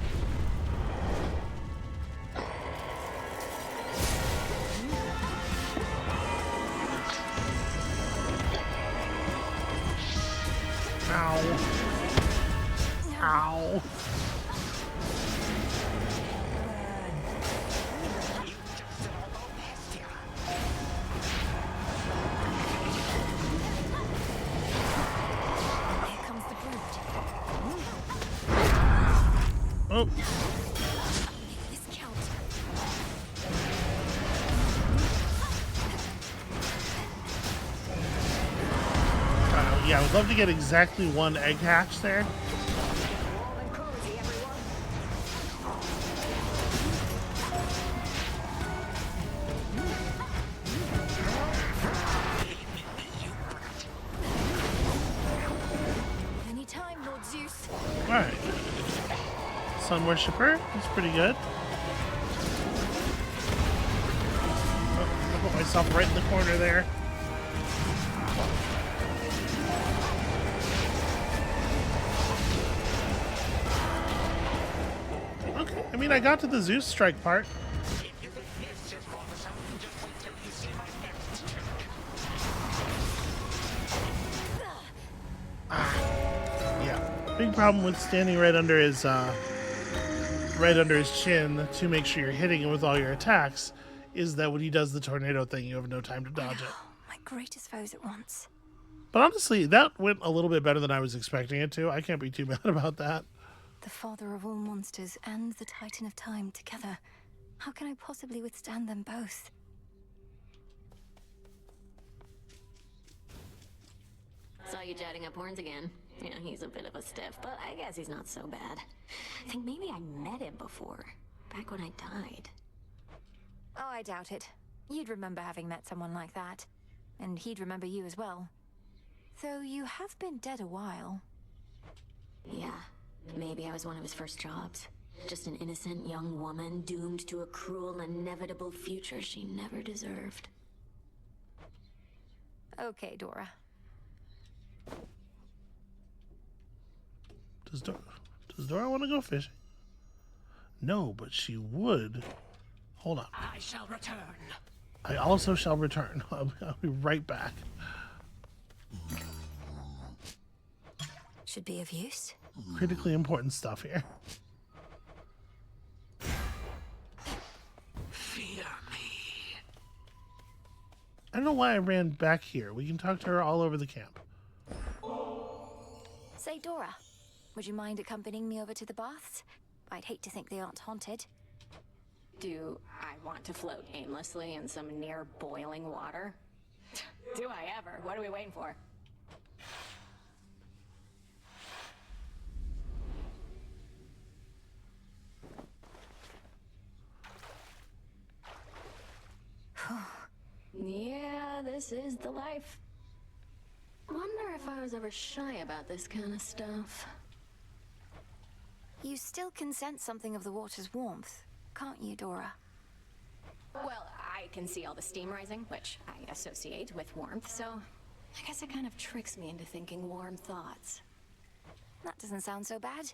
Ow. Ow. Oh. Yeah, I would love to get exactly one egg hatch there. Anytime, Lord Zeus. Alright. Sun Worshipper, that's pretty good. Oh, I put myself right in the corner there. Okay, I mean, I got to the Zeus strike part. Yeah, big problem with standing right under his chin to make sure you're hitting him with all your attacks is that when he does the tornado thing, you have no time to dodge it. My greatest foes at once. But honestly, that went a little bit better than I was expecting it to. I can't be too mad about that. The father of all monsters and the Titan of Time together. How can I possibly withstand them both? Saw you chatting up Horns again. Yeah, he's a bit of a stiff, but I guess he's not so bad. I think maybe I met him before, back when I died. Oh, I doubt it. You'd remember having met someone like that. And he'd remember you as well. Though you have been dead a while. Yeah, maybe I was one of his first jobs. Just an innocent young woman doomed to a cruel, inevitable future she never deserved. Okay, Dora. Does Dora want to go fishing? No, but she would. Hold on. I shall return. I also shall return. I'll be right back. Should be of use. Critically important stuff here. Fear me. I don't know why I ran back here. We can talk to her all over the camp. Say, Dora, would you mind accompanying me over to the baths? I'd hate to think they aren't haunted. Do I want to float aimlessly in some near boiling water? Do I ever? What are we waiting for? Yeah, this is the life. Wonder if I was ever shy about this kind of stuff. You still can sense something of the water's warmth, can't you, Dora? Well, I can see all the steam rising, which I associate with warmth, so I guess it kind of tricks me into thinking warm thoughts. That doesn't sound so bad.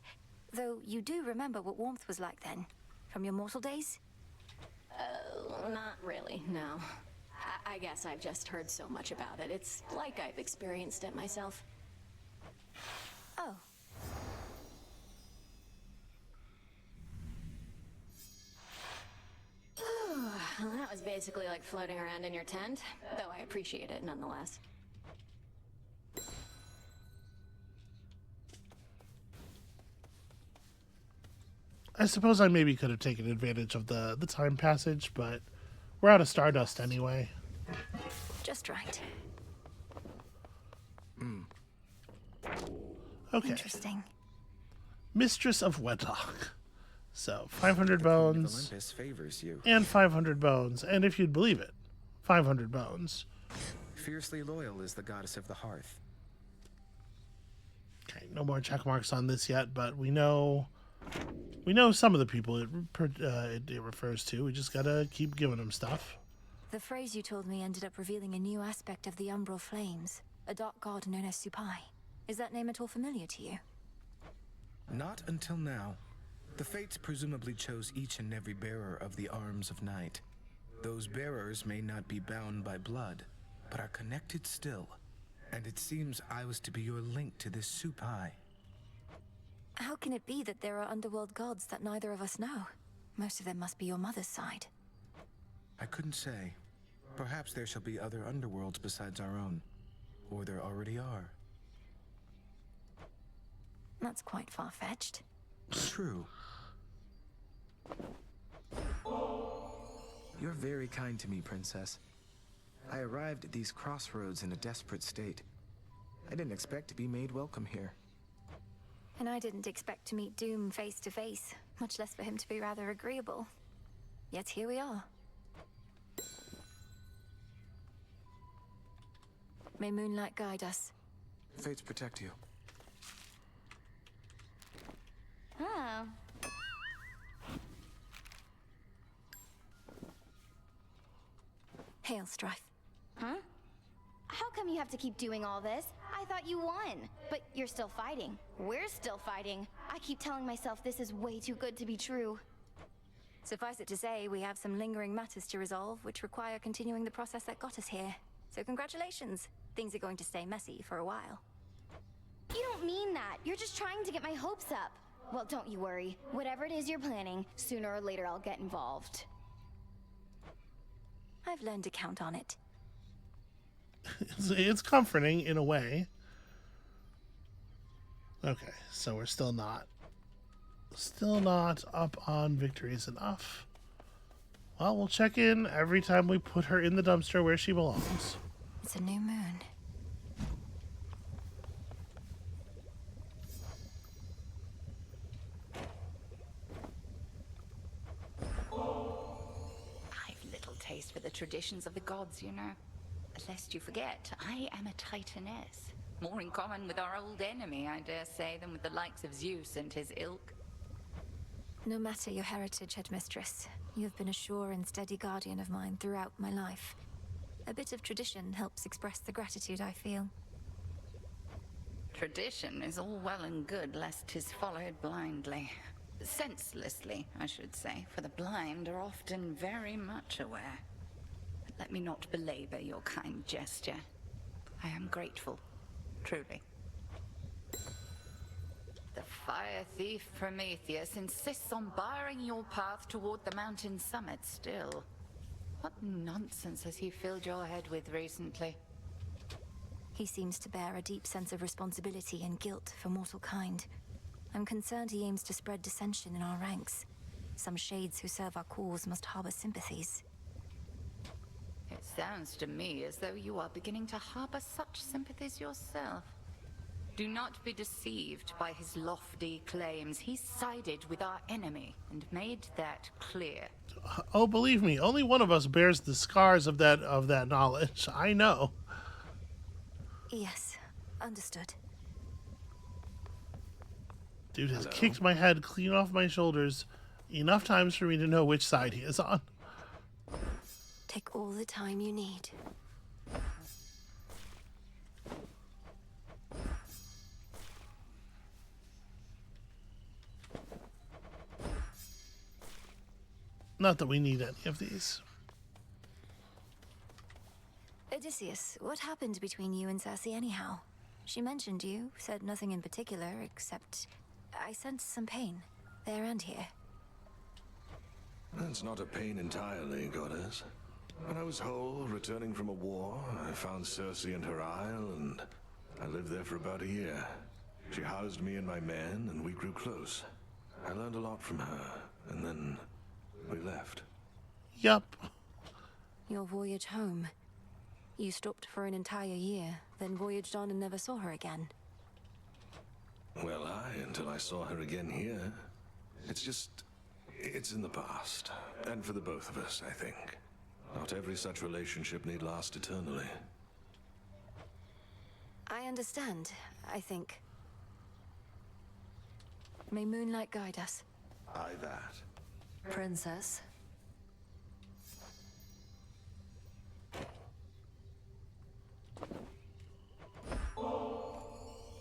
Though you do remember what warmth was like then, from your mortal days? Not really, no. I guess I've just heard so much about it. It's like I've experienced it myself. Oh. That was basically like floating around in your tent, though I appreciate it nonetheless. I suppose I maybe could have taken advantage of the time passage, but we're out of Stardust anyway. Just right. Okay. Interesting. Mistress of Wedlock. So, 500 bones. Olympus favors you. And 500 bones. And if you'd believe it, 500 bones. Fiercely loyal is the goddess of the hearth. Okay, no more check marks on this yet, but we know some of the people it refers to. We just gotta keep giving them stuff. The phrase you told me ended up revealing a new aspect of the Umbral Flames, a dark god known as Supai. Is that name at all familiar to you? Not until now. The Fates presumably chose each and every bearer of the Arms of Night. Those bearers may not be bound by blood, but are connected still. And it seems I was to be your link to this Supai. How can it be that there are underworld gods that neither of us know? Most of them must be your mother's side. I couldn't say. Perhaps there shall be other underworlds besides our own. Or there already are. That's quite far-fetched. True. You're very kind to me, Princess. I arrived at these crossroads in a desperate state. I didn't expect to be made welcome here. And I didn't expect to meet Doom face to face, much less for him to be rather agreeable. Yet here we are. May moonlight guide us. Fates protect you. Oh. Hail, Strife. Huh? How come you have to keep doing all this? I thought you won. But you're still fighting. We're still fighting. I keep telling myself this is way too good to be true. Suffice it to say, we have some lingering matters to resolve, which require continuing the process that got us here. So congratulations. Things are going to stay messy for a while. You don't mean that. You're just trying to get my hopes up. Well, don't you worry. Whatever it is you're planning, sooner or later I'll get involved. I've learned to count on it. It's comforting in a way. Okay, so we're still not up on victories enough. Well, we'll check in every time we put her in the dumpster where she belongs. It's a new moon. I've little taste for the traditions of the gods, you know. Lest you forget, I am a Titaness. More in common with our old enemy, I dare say, than with the likes of Zeus and his ilk. No matter your heritage, Headmistress, you have been a sure and steady guardian of mine throughout my life. A bit of tradition helps express the gratitude I feel. Tradition is all well and good, lest 'tis followed blindly. Senselessly, I should say, for the blind are often very much aware. But let me not belabor your kind gesture. I am grateful, truly. The fire thief Prometheus insists on barring your path toward the mountain summit still. What nonsense has he filled your head with recently? He seems to bear a deep sense of responsibility and guilt for mortal kind. I'm concerned he aims to spread dissension in our ranks. Some shades who serve our cause must harbor sympathies. It sounds to me as though you are beginning to harbor such sympathies yourself. Do not be deceived by his lofty claims. He sided with our enemy and made that clear. Oh, believe me, only one of us bears the scars of that knowledge. I know. Yes, understood. Dude has kicked my head clean off my shoulders enough times for me to know which side he is on. Take all the time you need. Not that we need any of these. Odysseus, what happened between you and Circe anyhow? She mentioned you, said nothing in particular, except I sensed some pain, there and here. That's not a pain entirely, goddess. When I was whole, returning from a war, I found Circe and her isle, and I lived there for about a year. She housed me and my men, and we grew close. I learned a lot from her, and then we left. Yup. Your voyage home. You stopped for an entire year, then voyaged on and never saw her again. Well, until I saw her again here. It's in the past. And for the both of us, I think. Not every such relationship need last eternally. I understand, I think. May moonlight guide us. Aye, that. Princess.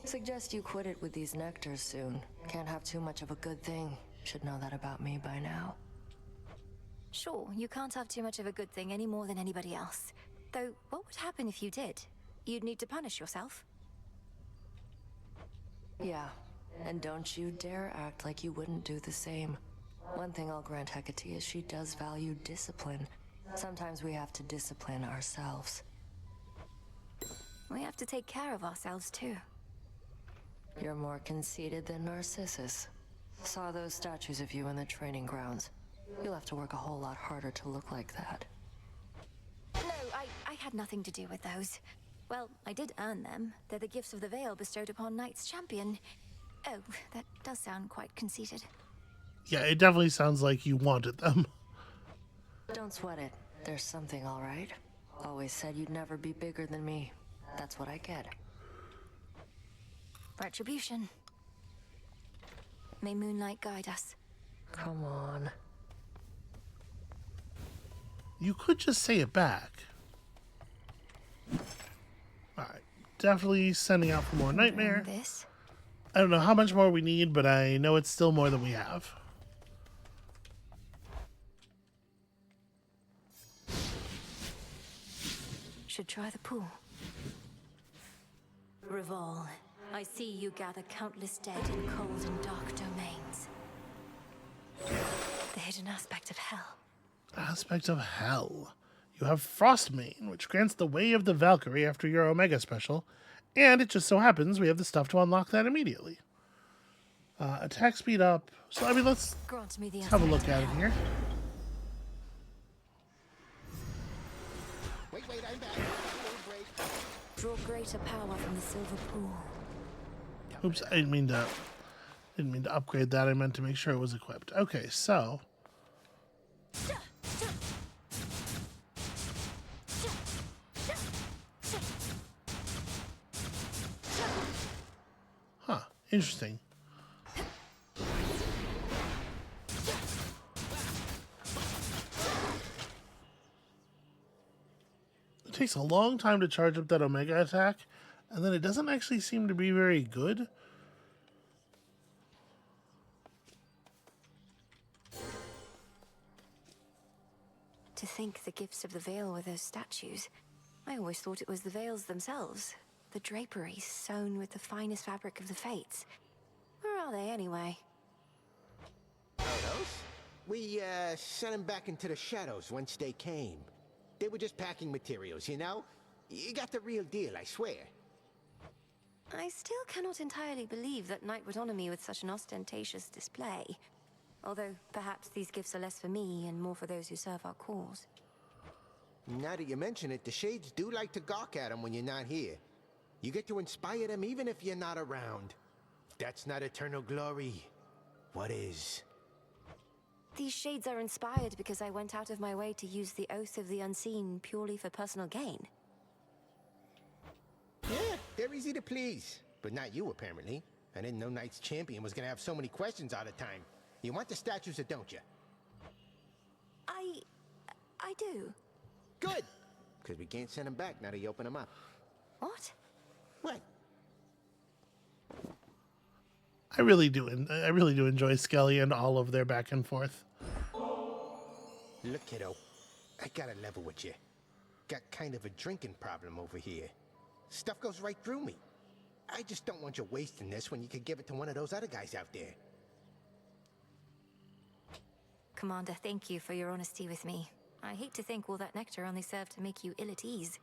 Suggest you quit it with these nectars soon. Can't have too much of a good thing. Should know that about me by now. Sure, you can't have too much of a good thing any more than anybody else. Though, what would happen if you did? you'd need to punish yourself. Yeah, and don't you dare act like you wouldn't do the same. One thing I'll grant Hecate is she does value discipline. Sometimes we have to discipline ourselves. We have to take care of ourselves too. You're more conceited than Narcissus. Saw those statues of you in the training grounds. You'll have to work a whole lot harder to look like that. No, I had nothing to do with those. Well, I did earn them. They're the gifts of the Veil bestowed upon Knight's champion. Oh, that does sound quite conceited. Yeah, it definitely sounds like you wanted them. Don't sweat it. There's something, all right? Always said you'd never be bigger than me. That's what I get. Retribution. May moonlight guide us. Come on. You could just say it back. Alright, definitely sending out for more nightmare. This? I don't know how much more we need, but I know it's still more than we have. Should try the pool. Revol, I see you gather countless dead in cold and dark domains. The hidden aspect of hell. Aspect of hell. You have Frostmane, which grants the Way of the Valkyrie after your Omega special, and it just so happens we have the stuff to unlock that immediately. Attack speed up. So, I mean, let's have a look at it here. Wait, I'm back. Draw greater power from the silver pool. Oops, I didn't mean to upgrade that. I meant to make sure it was equipped. Okay, so interesting. It takes a long time to charge up that Omega attack, and then it doesn't actually seem to be very good. To think the gifts of the Veil were those statues. I always thought it was the Veils themselves. The draperies sewn with the finest fabric of the Fates. Where are they anyway? Chronos? We, sent them back into the shadows once they came. They were just packing materials, you know? You got the real deal, I swear. I still cannot entirely believe that Knight would honor me with such an ostentatious display. Although, perhaps these gifts are less for me and more for those who serve our cause. Now that you mention it, the Shades do like to gawk at them when you're not here. You get to inspire them even if you're not around. If that's not eternal glory, what is? These Shades are inspired because I went out of my way to use the Oath of the Unseen purely for personal gain. Yeah, they're easy to please. But not you, apparently. I didn't know Knight's champion was gonna have so many questions all the time. You want the statues or don't you? I do. Good! Because we can't send them back now that you open them up. What? What? I really do enjoy Skelly and all of their back and forth. Look, kiddo. I gotta level with you. Got kind of a drinking problem over here. Stuff goes right through me. I just don't want you wasting this when you could give it to one of those other guys out there. Commander, thank you for your honesty with me. I hate to think all that nectar only served to make you ill at ease.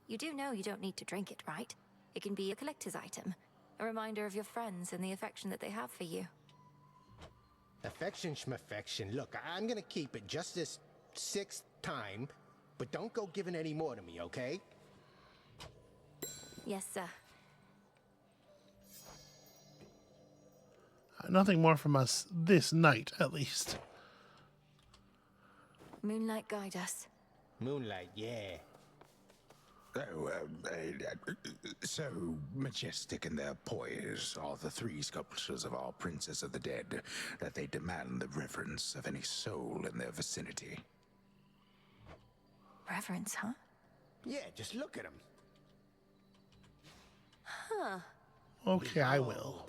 You do know you don't need to drink it, right? It can be a collector's item. A reminder of your friends and the affection that they have for you. Affection schmaffection. Look, I'm gonna keep it just this 6th time, but don't go giving any more to me, okay? Yes, sir. Nothing more from us this night, at least. Moonlight guide us. Moonlight, yeah. Oh, so majestic in their poise are the 3 sculptures of our Princess of the Dead that they demand the reverence of any soul in their vicinity. Reverence, huh? Yeah, just look at them. Huh. Okay, I will.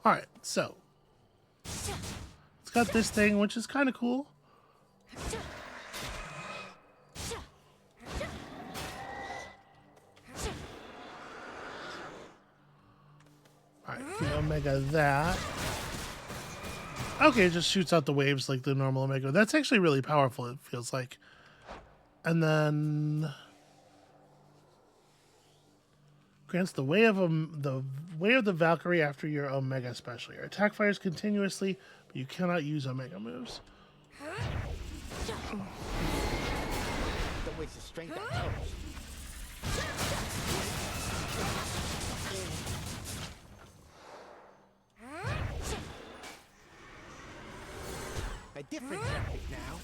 Alright, so it's got this thing, which is kind of cool. Omega that. Okay, it just shoots out the waves like the normal Omega. That's actually really powerful, it feels like. And then grants the way of the Valkyrie after your Omega special. Your attack fires continuously, but you cannot use Omega moves. Don't waste the strength on those. A different tactic now.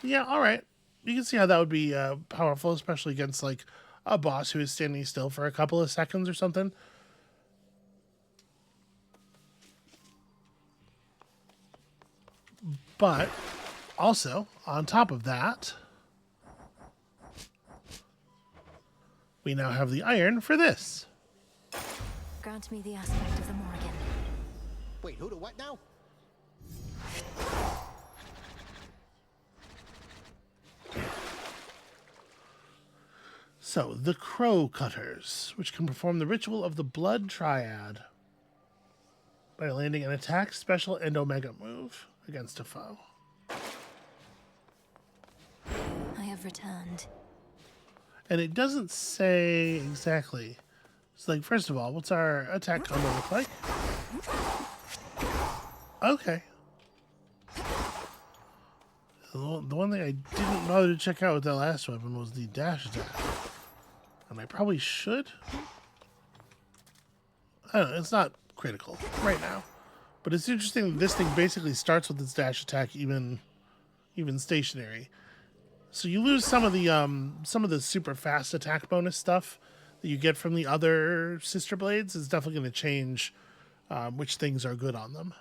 Yeah, all right. You can see how that would be powerful, especially against like a boss who is standing still for a couple of seconds or something. But also, on top of that, we now have the iron for this. Grant me the aspect of the Morrigan. Wait, who to what now? So, the Crow Cutters, which can perform the ritual of the Blood Triad by landing an attack, special, and Omega move against a foe. I have returned. And it doesn't say exactly. It's like, first of all, what's our attack combo look like? Okay. The one thing I didn't bother to check out with that last weapon was the dash attack. And I probably should. I don't know, it's not critical right now. But it's interesting that this thing basically starts with its dash attack even stationary. So you lose some of the super fast attack bonus stuff that you get from the other sister blades. It's definitely going to change which things are good on them.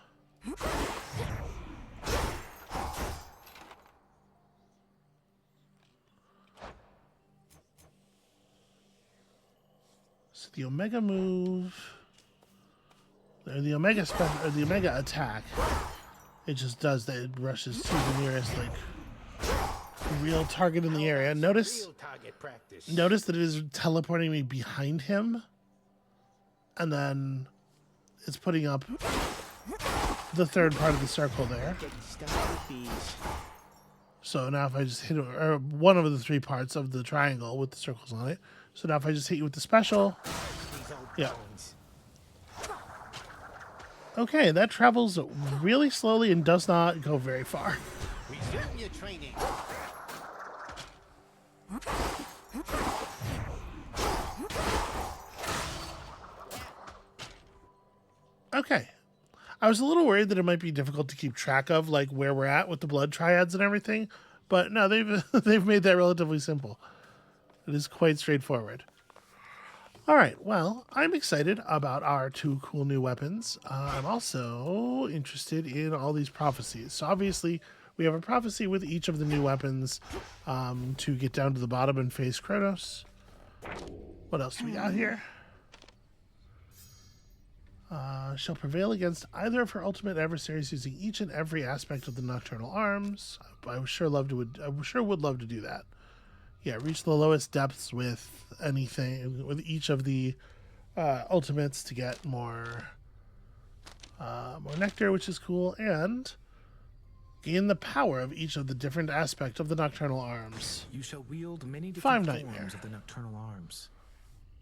So the Omega move, or the Omega attack, it just does that. It rushes to the nearest like real target in the area. Notice that it is teleporting me behind him, and then it's putting up the third part of the circle there. So now if I just hit or one of the three parts of the triangle with the circles on it. So now if I just hit you with the special, yeah. Okay, that travels really slowly and does not go very far. Resume your training. Okay. I was a little worried that it might be difficult to keep track of, like where we're at with the blood triads and everything, but no, they've made that relatively simple. It is quite straightforward. All right, well, I'm excited about our two cool new weapons. I'm also interested in all these prophecies. So obviously, we have a prophecy with each of the new weapons to get down to the bottom and face Chronos. What else do we got here? Shall prevail against either of her ultimate adversaries using each and every aspect of the nocturnal arms. I sure would love to do that. Yeah, reach the lowest depths with anything, with each of the ultimates to get more nectar, which is cool, and gain the power of each of the different aspects of the nocturnal arms. You shall wield many Five different nightmare. forms of the nocturnal arms.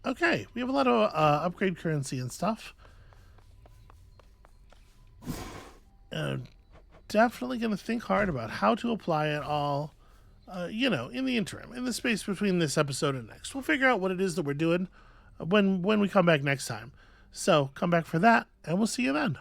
Okay, we have a lot of upgrade currency and stuff. Definitely going to think hard about how to apply it all, in the interim, in the space between this episode and next. We'll figure out what it is that we're doing when we come back next time. So come back for that, and we'll see you then.